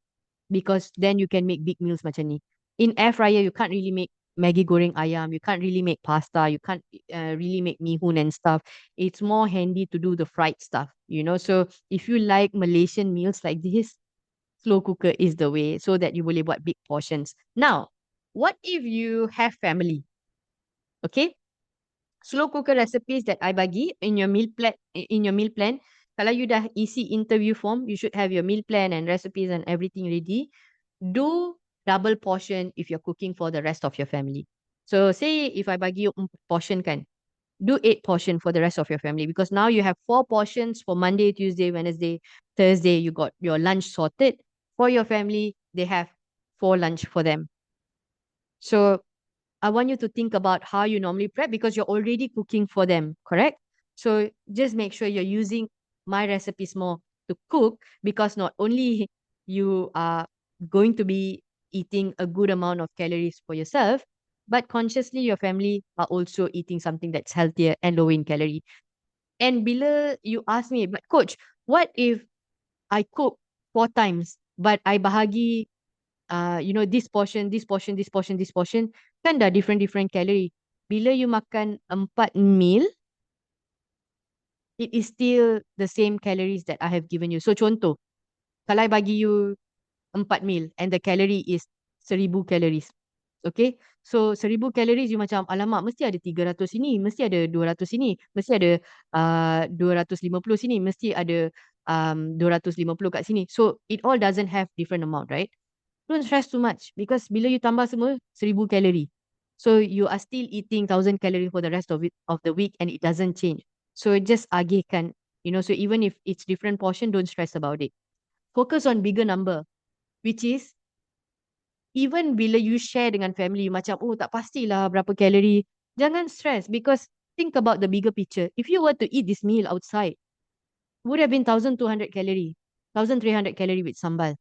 because then you can make big meals macam ni. In air fryer, you can't really make Maggi goreng ayam. You can't really make pasta. You can't really make mihun and stuff. It's more handy to do the fried stuff, So if you like Malaysian meals like this, slow cooker is the way so that you boleh buat big portions. Now, what if you have family? Okay? Slow cooker recipes that I bagi in your meal plan. Kalau you dah isi interview form, you should have your meal plan and recipes and everything ready. Do double portion if you're cooking for the rest of your family. So say if I bagi you 4 portion kan, do 8 portion for the rest of your family, because now you have 4 portions for Monday, Tuesday, Wednesday, Thursday. You got your lunch sorted. For your family, they have 4 lunch for them. So I want you to think about how you normally prep, because you're already cooking for them, correct? So just make sure you're using my recipes more to cook, because not only you are going to be eating a good amount of calories for yourself, but consciously your family are also eating something that's healthier and low in calorie. And bila you ask me, but coach, what if I cook 4 times, but I bahagi this portion, this portion, this portion, this portion, kan dah different calorie. Bila you makan 4 meal, it is still the same calories that I have given you. So contoh, kalau I bagi you 4 meal and the calorie is 1000 calories. Okay. So 1,000 calories you macam, alamak, mesti ada 300 sini, mesti ada 200 sini, mesti ada 250 sini, mesti ada 250 kat sini. So it all doesn't have different amount, right? Don't stress too much because bila you tambah semua 1,000 calorie. So you are still eating 1,000 calorie for the rest of the week and it doesn't change. So just agihkan, so even if it's different portion, don't stress about it. Focus on bigger number, which is even bila you share dengan family, macam, oh tak pastilah berapa kalori. Jangan stress because think about the bigger picture. If you were to eat this meal outside, would have been 1,200 calorie, 1,300 calorie with sambal.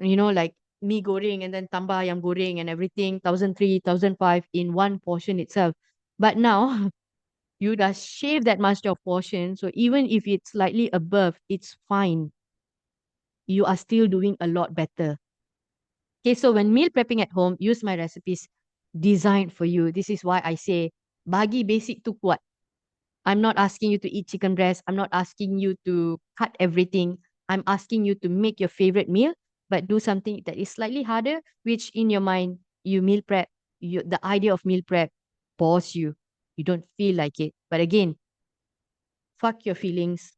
Like mee goreng and then tambah ayam goreng and everything, 1,300, 1,500 in one portion itself. But now, you just shave that much of portion, so even if it's slightly above, it's fine. You are still doing a lot better. Okay, so when meal prepping at home, use my recipes designed for you. This is why I say, bagi basic tu kuat. I'm not asking you to eat chicken breast. I'm not asking you to cut everything. I'm asking you to make your favorite meal, but do something that is slightly harder, which in your mind, you meal prep, the idea of meal prep bores you. You don't feel like it. But again, fuck your feelings,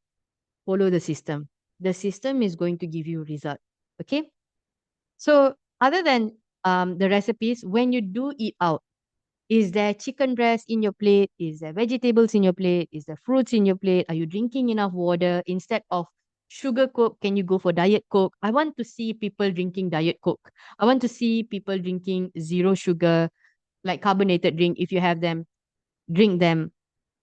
follow the system. The system is going to give you result. Okay? So other than the recipes, when you do eat out, is there chicken breast in your plate? Is there vegetables in your plate? Is there fruits in your plate? Are you drinking enough water? Instead of sugar coke, can you go for diet coke? I want to see people drinking diet coke. I want to see people drinking zero sugar, like carbonated drink. If you have them, drink them.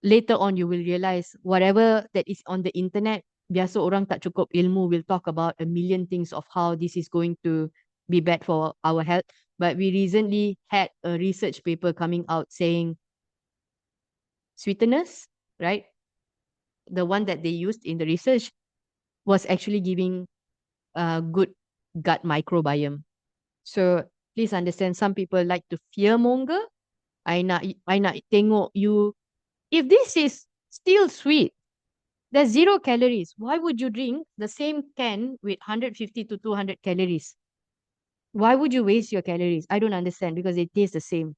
Later on, you will realize whatever that is on the internet, biasa orang tak cukup ilmu will talk about a million things of how this is going to be bad for our health. But we recently had a research paper coming out saying sweeteners, right? The one that they used in the research was actually giving a good gut microbiome. So please understand, some people like to fear monger. I nak tengok you. If this is still sweet, there's 0 calories. Why would you drink the same can with 150 to 200 calories? Why would you waste your calories? I don't understand because they taste the same.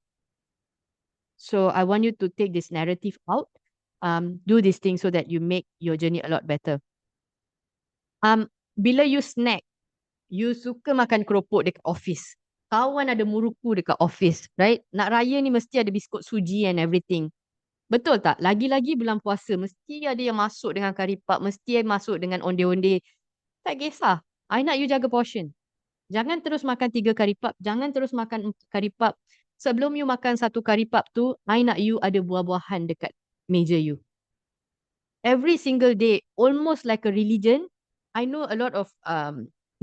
So I want you to take this narrative out. Do this thing so that you make your journey a lot better. Bila you snack, you suka makan keropok dekat office. Kawan ada muruku dekat office, right? Nak raya ni mesti ada biskut suji and everything. Betul tak? Lagi-lagi bulan puasa, mesti ada yang masuk dengan karipap, mesti yang masuk dengan onde-onde. Tak kisah. I nak you jaga portion. Jangan terus makan 3 karipap. Jangan terus makan 4 karipap. Sebelum you makan 1 karipap tu, I nak you ada buah-buahan dekat meja you. Every single day, almost like a religion. I know a lot of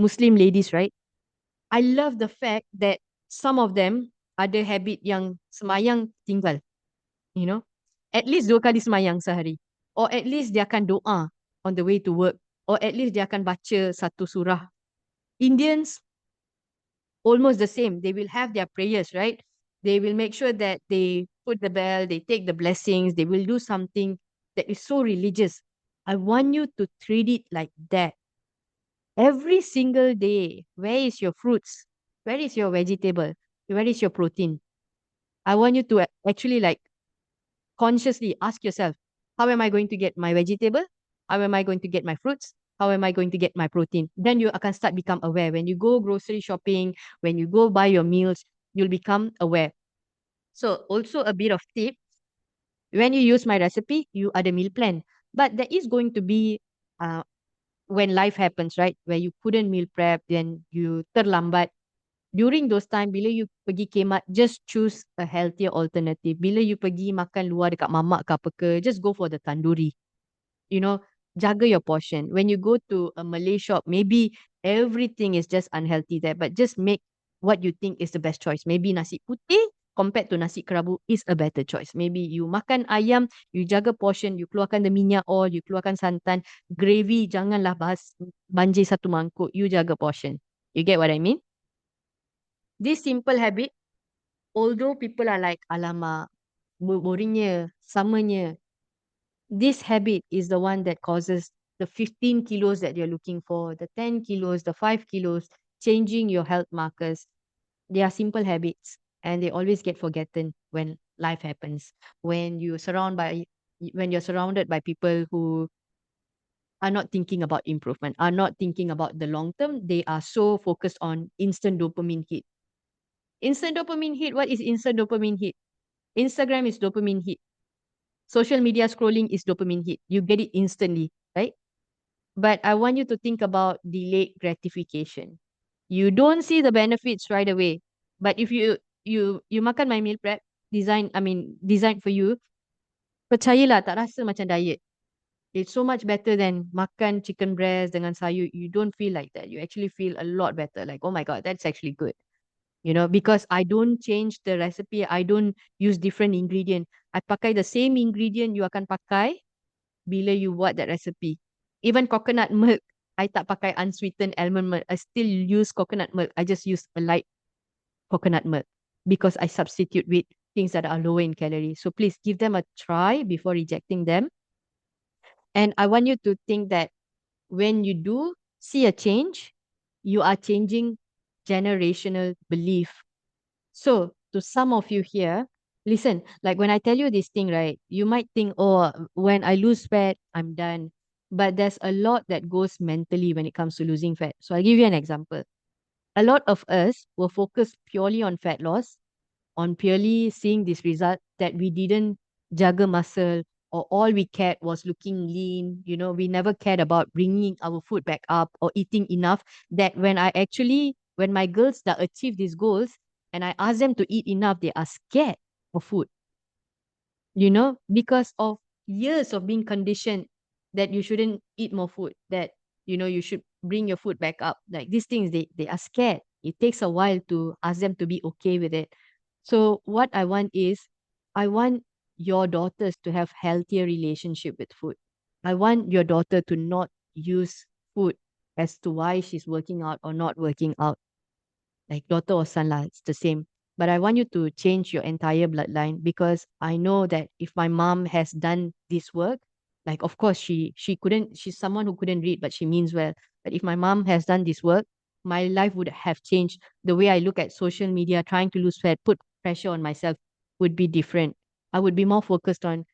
Muslim ladies, right? I love the fact that some of them ada habit yang semayang tinggal. At least 2 kali semayang sehari. Or at least dia akan doa on the way to work. Or at least dia akan baca satu surah. Indians, almost the same. They will have their prayers, right? They will make sure that they put the bell, they take the blessings, they will do something that is so religious. I want you to treat it like that. Every single day, where is your fruits? Where is your vegetable? Where is your protein? I want you to actually consciously ask yourself, how am I going to get my vegetable? How am I going to get my fruits? How am I going to get my protein? Then you can start become aware. When you go grocery shopping, when you go buy your meals, you'll become aware. So also a bit of tip, when you use my recipe, you ada meal plan. But there is going to be when life happens, right? Where you couldn't meal prep, then you terlambat. During those time, bila you pergi kemat, just choose a healthier alternative. Bila you pergi makan luar dekat mamak ke apa ke, just go for the tandoori. Jaga your portion. When you go to a Malay shop, maybe everything is just unhealthy there, but just make what you think is the best choice. Maybe nasi putih compared to nasi kerabu is a better choice. Maybe you makan ayam, you jaga portion, you keluarkan the minyak oil, you keluarkan santan, gravy, janganlah banjir satu mangkuk, you jaga portion. You get what I mean? This simple habit, although people are like, alamak, boringnya, samanya, this habit is the one that causes the 15 kilos that you're looking for, the 10 kilos, the 5 kilos, changing your health markers. They are simple habits and they always get forgotten when life happens. When you surround by when you're surrounded by people who are not thinking about improvement, are not thinking about the long term, they are so focused on instant dopamine hit. Instant dopamine hit, what is instant dopamine hit? Instagram is dopamine hit. Social media scrolling is dopamine hit. You get it instantly, right? But I want you to think about delayed gratification. You don't see the benefits right away. But if you makan my meal prep, designed for you, percayalah tak rasa macam diet. It's so much better than makan chicken breast dengan sayur. You don't feel like that. You actually feel a lot better. Like, oh my God, that's actually good. Because I don't change the recipe. I don't use different ingredient. I pakai the same ingredient you akan pakai bila you buat that recipe. Even coconut milk, I tak pakai unsweetened almond milk. I still use coconut milk. I just use a light coconut milk because I substitute with things that are lower in calories. So please give them a try before rejecting them. And I want you to think that when you do see a change, you are changing generational belief. So, to some of you here, listen, like when I tell you this thing, right, you might think, oh, when I lose fat, I'm done. But there's a lot that goes mentally when it comes to losing fat. So, I'll give you an example. A lot of us were focused purely on fat loss, on purely seeing this result that we didn't juggle muscle, or all we cared was looking lean. We never cared about bringing our food back up or eating enough, that when my girls that achieve these goals and I ask them to eat enough, they are scared of food, because of years of being conditioned that you shouldn't eat more food, that, you should bring your food back up. Like these things, they are scared. It takes a while to ask them to be okay with it. So what I want is, I want your daughters to have healthier relationship with food. I want your daughter to not use food as to why she's working out or not working out. Like daughter or son lah, it's the same. But I want you to change your entire bloodline, because I know that if my mom has done this work, like of course she's someone who couldn't read, but she means well. But if my mom has done this work, my life would have changed. The way I look at social media, trying to lose fat, put pressure on myself, would be different. I would be more focused on,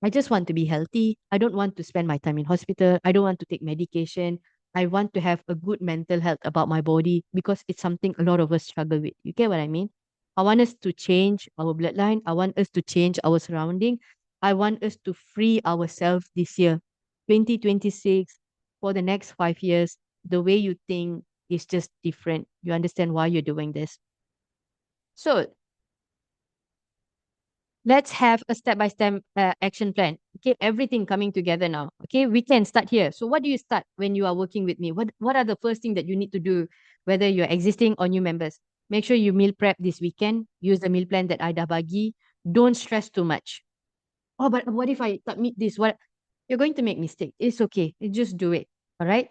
I just want to be healthy. I don't want to spend my time in hospital. I don't want to take medication. I want to have a good mental health about my body, because it's something a lot of us struggle with. You get what I mean? I want us to change our bloodline. I want us to change our surrounding. I want us to free ourselves this year, 2026, for the next 5 years. The way you think is just different. You understand why you're doing this. So let's have a step-by-step action plan. Okay, everything coming together now. Okay, we can start here. So what do you start when you are working with me? What are the first thing that you need to do, whether you're existing or new members? Make sure you meal prep this weekend. Use the meal plan that I dah bagi. Don't stress too much. Oh, but what if I submit this? What, you're going to make mistake. It's okay. You just do it. All right.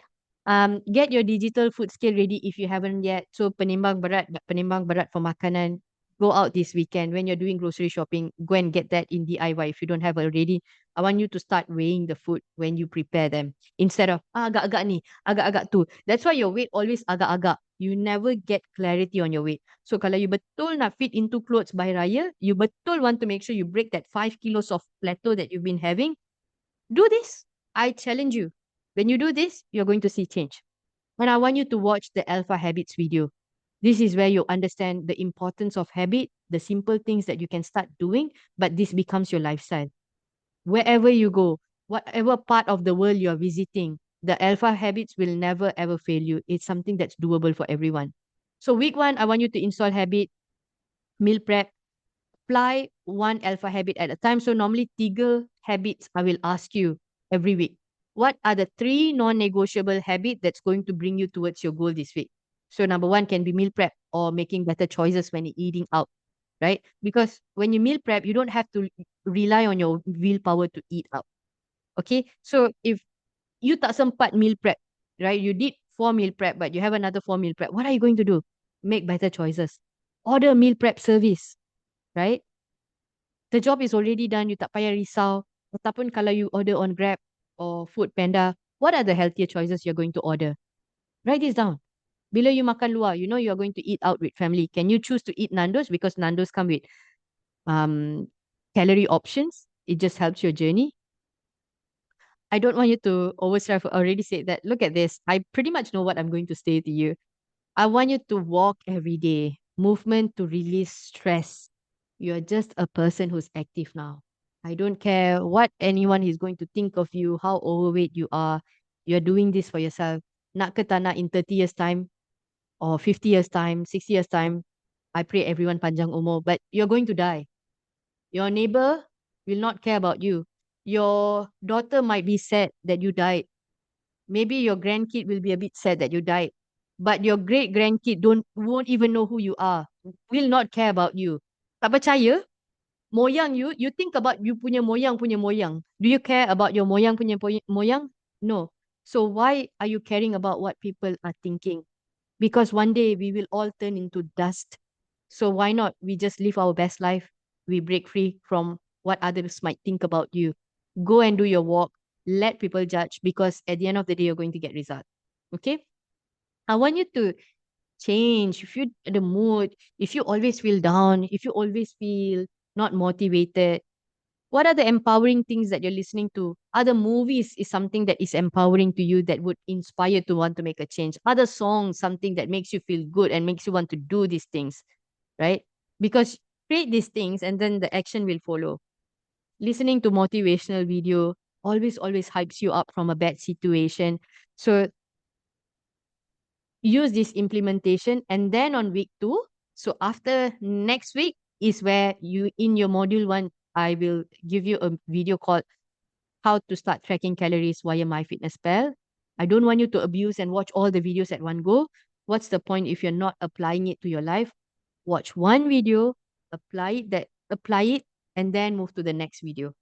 Get your digital food scale ready if you haven't yet. So penimbang berat for makanan. Go out this weekend when you're doing grocery shopping. Go and get that in DIY if you don't have already. I want you to start weighing the food when you prepare them, instead of agak-agak ni, agak-agak tu. That's why your weight always agak-agak. You never get clarity on your weight. So kalau you betul nak fit into clothes by raya, you betul want to make sure you break that 5 kilos of plateau that you've been having. Do this. I challenge you. When you do this, you're going to see change. And I want you to watch the Alpha Habits video. This is where you understand the importance of habit, the simple things that you can start doing, but this becomes your lifestyle. Wherever you go, whatever part of the world you're visiting, the Alpha Habits will never ever fail you. It's something that's doable for everyone. So week 1, I want you to install habit, meal prep, apply one alpha habit at a time. So normally 3 habits I will ask you every week. What are the 3 non-negotiable habits that's going to bring you towards your goal this week? So number 1 can be meal prep or making better choices when you're eating out, right? Because when you meal prep, you don't have to rely on your willpower to eat out. Okay? So if you tak sempat meal prep, right? You did 4 meal prep, but you have another 4 meal prep. What are you going to do? Make better choices. Order meal prep service, right? The job is already done. You tak payah risau. Ataupun kalau you order on Grab or Food Panda, what are the healthier choices you're going to order? Write this down. Bila you makan luar, you know you're going to eat out with family. Can you choose to eat Nando's because Nando's come with um calorie options? It just helps your journey. I don't want you to overstrive. I already said that. Look at this. I pretty much know what I'm going to say to you. I want you to walk every day. Movement to release stress. You're just a person who's active now. I don't care what anyone is going to think of you, how overweight you are. You're doing this for yourself. Nak ke tak nak in 30 years' time or 50 years' time, 60 years' time, I pray everyone panjang umur, but you're going to die. Your neighbor will not care about you. Your daughter might be sad that you died. Maybe your grandkid will be a bit sad that you died. But your great grandkid won't even know who you are. Will not care about you. Tak percaya? Moyang you think about you punya moyang. Do you care about your moyang punya moyang? No. So why are you caring about what people are thinking? Because one day we will all turn into dust. So why not we just live our best life? We break free from what others might think about you. Go and do your walk. Let people judge because at the end of the day, you're going to get result. Okay? I want you to change. If you the mood, if you always feel down, if you always feel not motivated, what are the empowering things that you're listening to? Other movies is something that is empowering to you that would inspire to want to make a change. Other songs, something that makes you feel good and makes you want to do these things, right? Because create these things and then the action will follow. Listening to motivational video always hypes you up from a bad situation. So use this implementation and then on week 2, so after next week is where you in your module 1 I will give you a video called how to start tracking calories via MyFitnessPal. I don't want you to abuse and watch all the videos at one go. What's the point if you're not applying it to your life? Watch one video, apply it, and then move to the next video.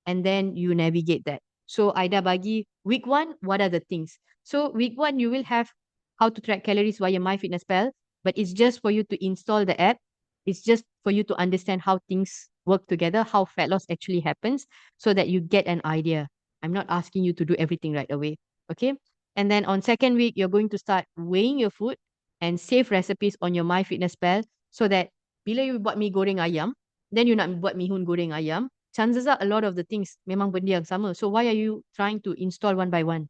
And then you navigate that. So Aida bagi week 1, what are the things? So week 1, you will have how to track calories via MyFitnessPal, but it's just for you to install the app. It's just for you to understand how things work together, how fat loss actually happens, so that you get an idea. I'm not asking you to do everything right away. Okay. And then on second week, you're going to start weighing your food and save recipes on your MyFitnessPal so that bila you buat mi goreng ayam, then you nak buat mihun goreng ayam, chances are a lot of the things memang benda yang sama. So why are you trying to install one by one?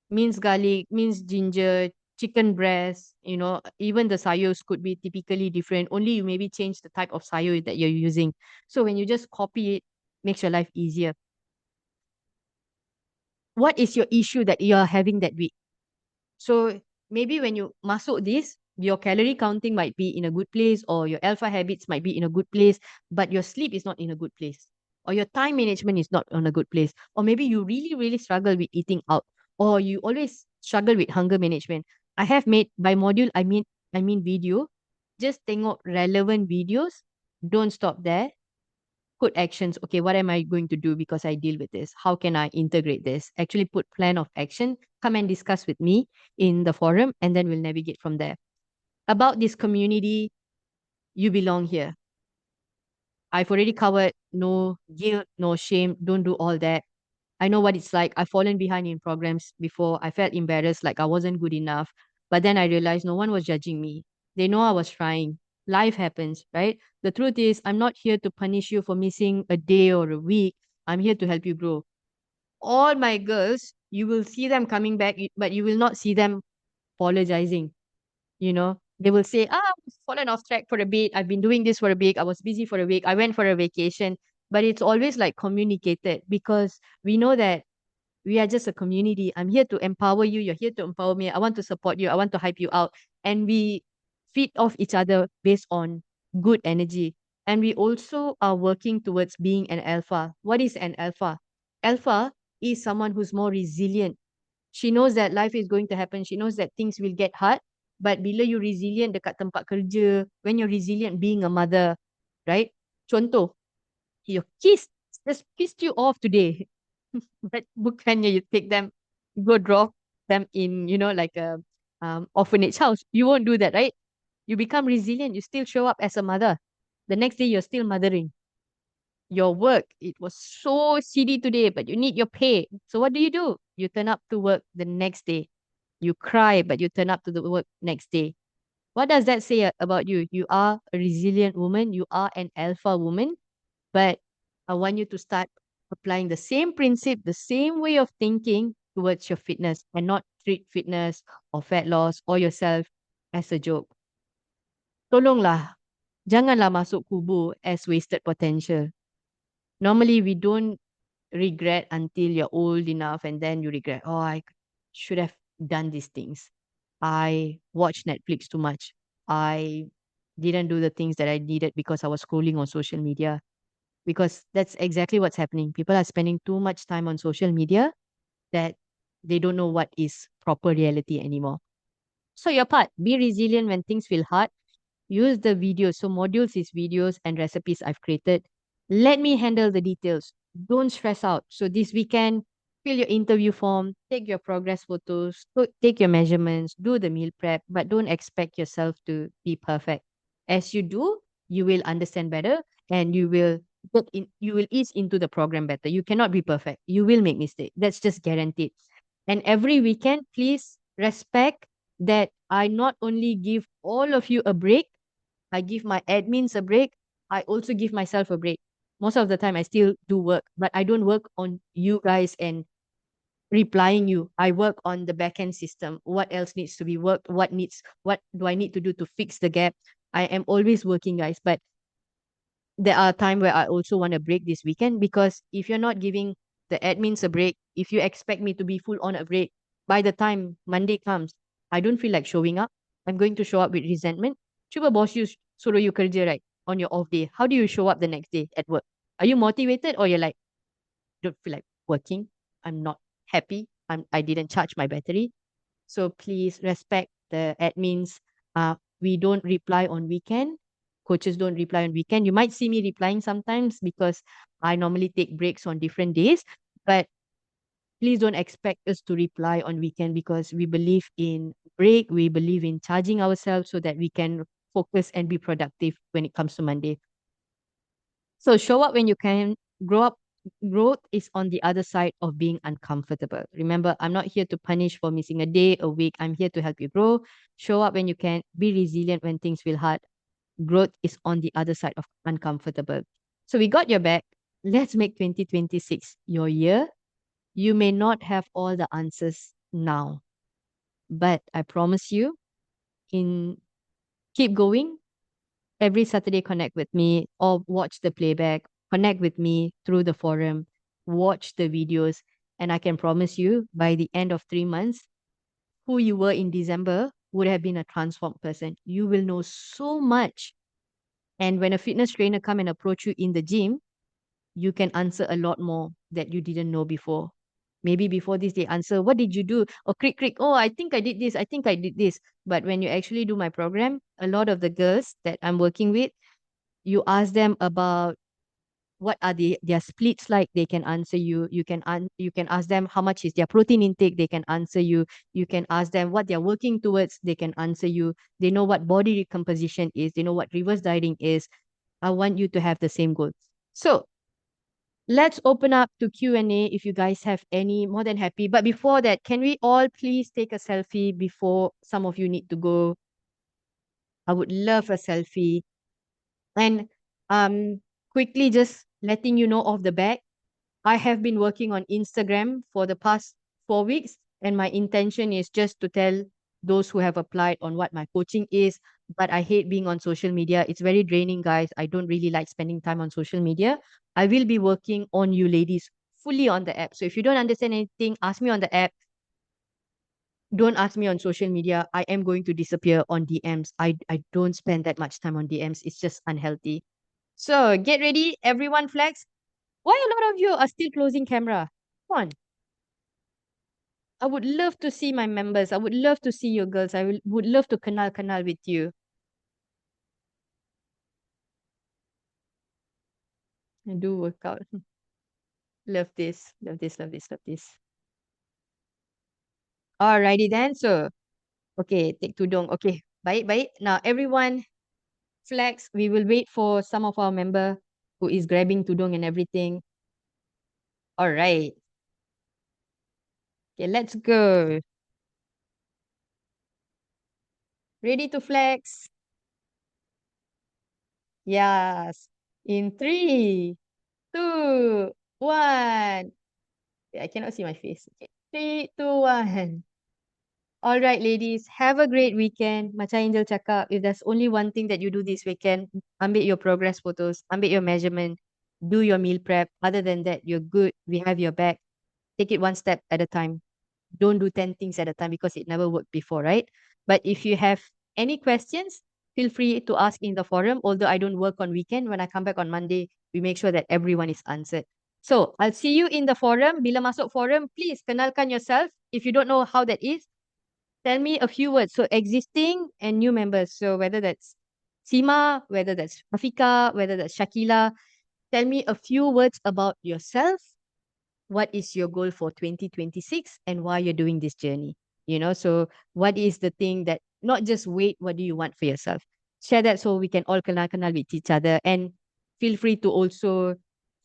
Minced garlic, minced ginger, chicken breast, even the sayurs could be typically different. Only you maybe change the type of sayur that you're using. So when you just copy it, makes your life easier. What is your issue that you're having that week? So maybe when you masuk this, your calorie counting might be in a good place or your alpha habits might be in a good place, but your sleep is not in a good place. Or your time management is not on a good place. Or maybe you really struggle with eating out. Or you always struggle with hunger management. I have made by module, I mean video. Just tengok relevant videos. Don't stop there, put actions. Okay, what am I going to do because I deal with this? How can I integrate this? Actually put plan of action. Come and discuss with me in the forum and then we'll navigate from there. About this community, you belong here. I've already covered no guilt, no shame. Don't do all that. I know what it's like. I've fallen behind in programs before. I felt embarrassed, like I wasn't good enough. But then I realized no one was judging me. They know I was trying. Life happens, right? The truth is, I'm not here to punish you for missing a day or a week. I'm here to help you grow. All my girls, you will see them coming back, but you will not see them apologizing. They will say, I've fallen off track for a bit. I've been doing this for a bit. I was busy for a week. I went for a vacation. But it's always like communicated because we know that we are just a community. I'm here to empower you. You're here to empower me. I want to support you. I want to hype you out. And we feed off each other based on good energy. And we also are working towards being an alpha. What is an alpha? Alpha is someone who's more resilient. She knows that life is going to happen. She knows that things will get hard. But bila you resilient dekat tempat kerja, when you're resilient being a mother, right? Contoh, your kids just pissed you off today. But bukannya you take them, go drop them in, like a orphanage house. You won't do that, right? You become resilient. You still show up as a mother. The next day, you're still mothering. Your work, it was so shitty today, but you need your pay. So what do? You turn up to work the next day. You cry, but you turn up to the work next day. What does that say about you? You are a resilient woman. You are an alpha woman. But I want you to start applying the same principle, the same way of thinking towards your fitness and not treat fitness or fat loss or yourself as a joke. Tolonglah, janganlah masuk kubur as wasted potential. Normally, we don't regret until you're old enough and then you regret, oh, I should have done these things. I watched Netflix too much. I didn't do the things that I needed because I was scrolling on social media. Because that's exactly what's happening. People are spending too much time on social media that they don't know what is proper reality anymore. So your part, be resilient when things feel hard. Use the videos. So modules is videos and recipes I've created. Let me handle the details. Don't stress out. So this weekend, fill your interview form, take your progress photos, take your measurements, do the meal prep, but don't expect yourself to be perfect. As you do, you will understand better and you will ease into the program better. You cannot be perfect. You will make mistakes. That's just guaranteed. And every weekend, please respect that I not only give all of you a break, I give my admins a break. I also give myself a break. Most of the time, I still do work, but I don't work on you guys and replying you. I work on the backend system. What else needs to be worked? What do I need to do to fix the gap? I am always working, guys, but there are times where I also want to break this weekend because if you're not giving the admins a break, if you expect me to be full on a break, by the time Monday comes, I don't feel like showing up. I'm going to show up with resentment. Cuba bos you suruh you kerja, right, on your off day. How do you show up the next day at work? Are you motivated or you're like, don't feel like working? I'm not happy. I didn't charge my battery. So please respect the admins. We don't reply on weekend. Coaches don't reply on weekend. You might see me replying sometimes because I normally take breaks on different days. But please don't expect us to reply on weekend because we believe in break. We believe in charging ourselves so that we can focus and be productive when it comes to Monday. So show up when you can. Grow up. Growth is on the other side of being uncomfortable. Remember, I'm not here to punish for missing a day, a week. I'm here to help you grow. Show up when you can. Be resilient when things feel hard. Growth is on the other side of uncomfortable. So we got your back. Let's make 2026 your year. You may not have all the answers now, but I promise you, in keep going, every Saturday connect with me or watch the playback, connect with me through the forum, watch the videos, and I can promise you by the end of 3 months, who you were in December would have been a transformed person. You will know so much. And when a fitness trainer come and approach you in the gym, you can answer a lot more that you didn't know before. Maybe before this, they answer, what did you do? Or crick, crick, oh, I think I did this. I think I did this. But when you actually do my program, a lot of the girls that I'm working with, you ask them about what are their splits like, they can answer you. You can ask them how much is their protein intake, they can answer you. You can ask them what they're working towards, they can answer you. They know what body recomposition is, they know what reverse dieting is. I want you to have the same goals. So let's open up to Q&A if you guys have any. More than happy, but before that, can we all please take a selfie before some of you need to go? I would love a selfie. And quickly just letting you know off the back, I have been working on Instagram for the past 4 weeks, and my intention is just to tell those who have applied on what my coaching is. But I hate being on social media. It's very draining, guys. I don't really like spending time on social media. I will be working on you ladies fully on the app. So if you don't understand anything, ask me on the app. Don't ask me on social media. I am going to disappear on DMs. I don't spend that much time on DMs. It's just unhealthy. So get ready, everyone flex. Why a lot of you are still closing camera? Come on. I would love to see my members. I would love to see your girls. Would love to kanal with you. I do workout. Love this. Love this. Love this. Love this. Alrighty then. So, okay, take tudung. Okay, baik, baik. Now, everyone flex. We will wait for some of our member who is grabbing tudung and everything. All right. Okay, let's go. Ready to flex? Yes. In three, two, one. I cannot see my face. Okay. Three, two, one. All right, ladies, have a great weekend. Macam Angel cakap, if there's only one thing that you do this weekend, ambil your progress photos, ambil your measurement, do your meal prep. Other than that, you're good. We have your back. Take it one step at a time. Don't do 10 things at a time because it never worked before, right? But if you have any questions, feel free to ask in the forum. Although I don't work on weekend, when I come back on Monday, we make sure that everyone is answered. So I'll see you in the forum. Bila masuk forum, please kenalkan yourself. If you don't know how that is, tell me a few words. So existing and new members. So whether that's Sima, whether that's Rafika, whether that's Shakila, tell me a few words about yourself. What is your goal for 2026 and why you're doing this journey? So what is the thing that not just wait, what do you want for yourself? Share that so we can all kenal with each other, and feel free to also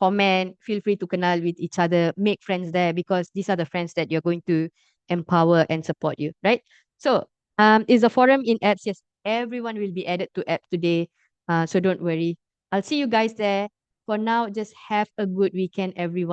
comment, feel free to kenal with each other, make friends there because these are the friends that you're going to empower and support you, right? So, is the forum in apps? Yes, everyone will be added to app today. So don't worry. I'll see you guys there. For now, just have a good weekend, everyone.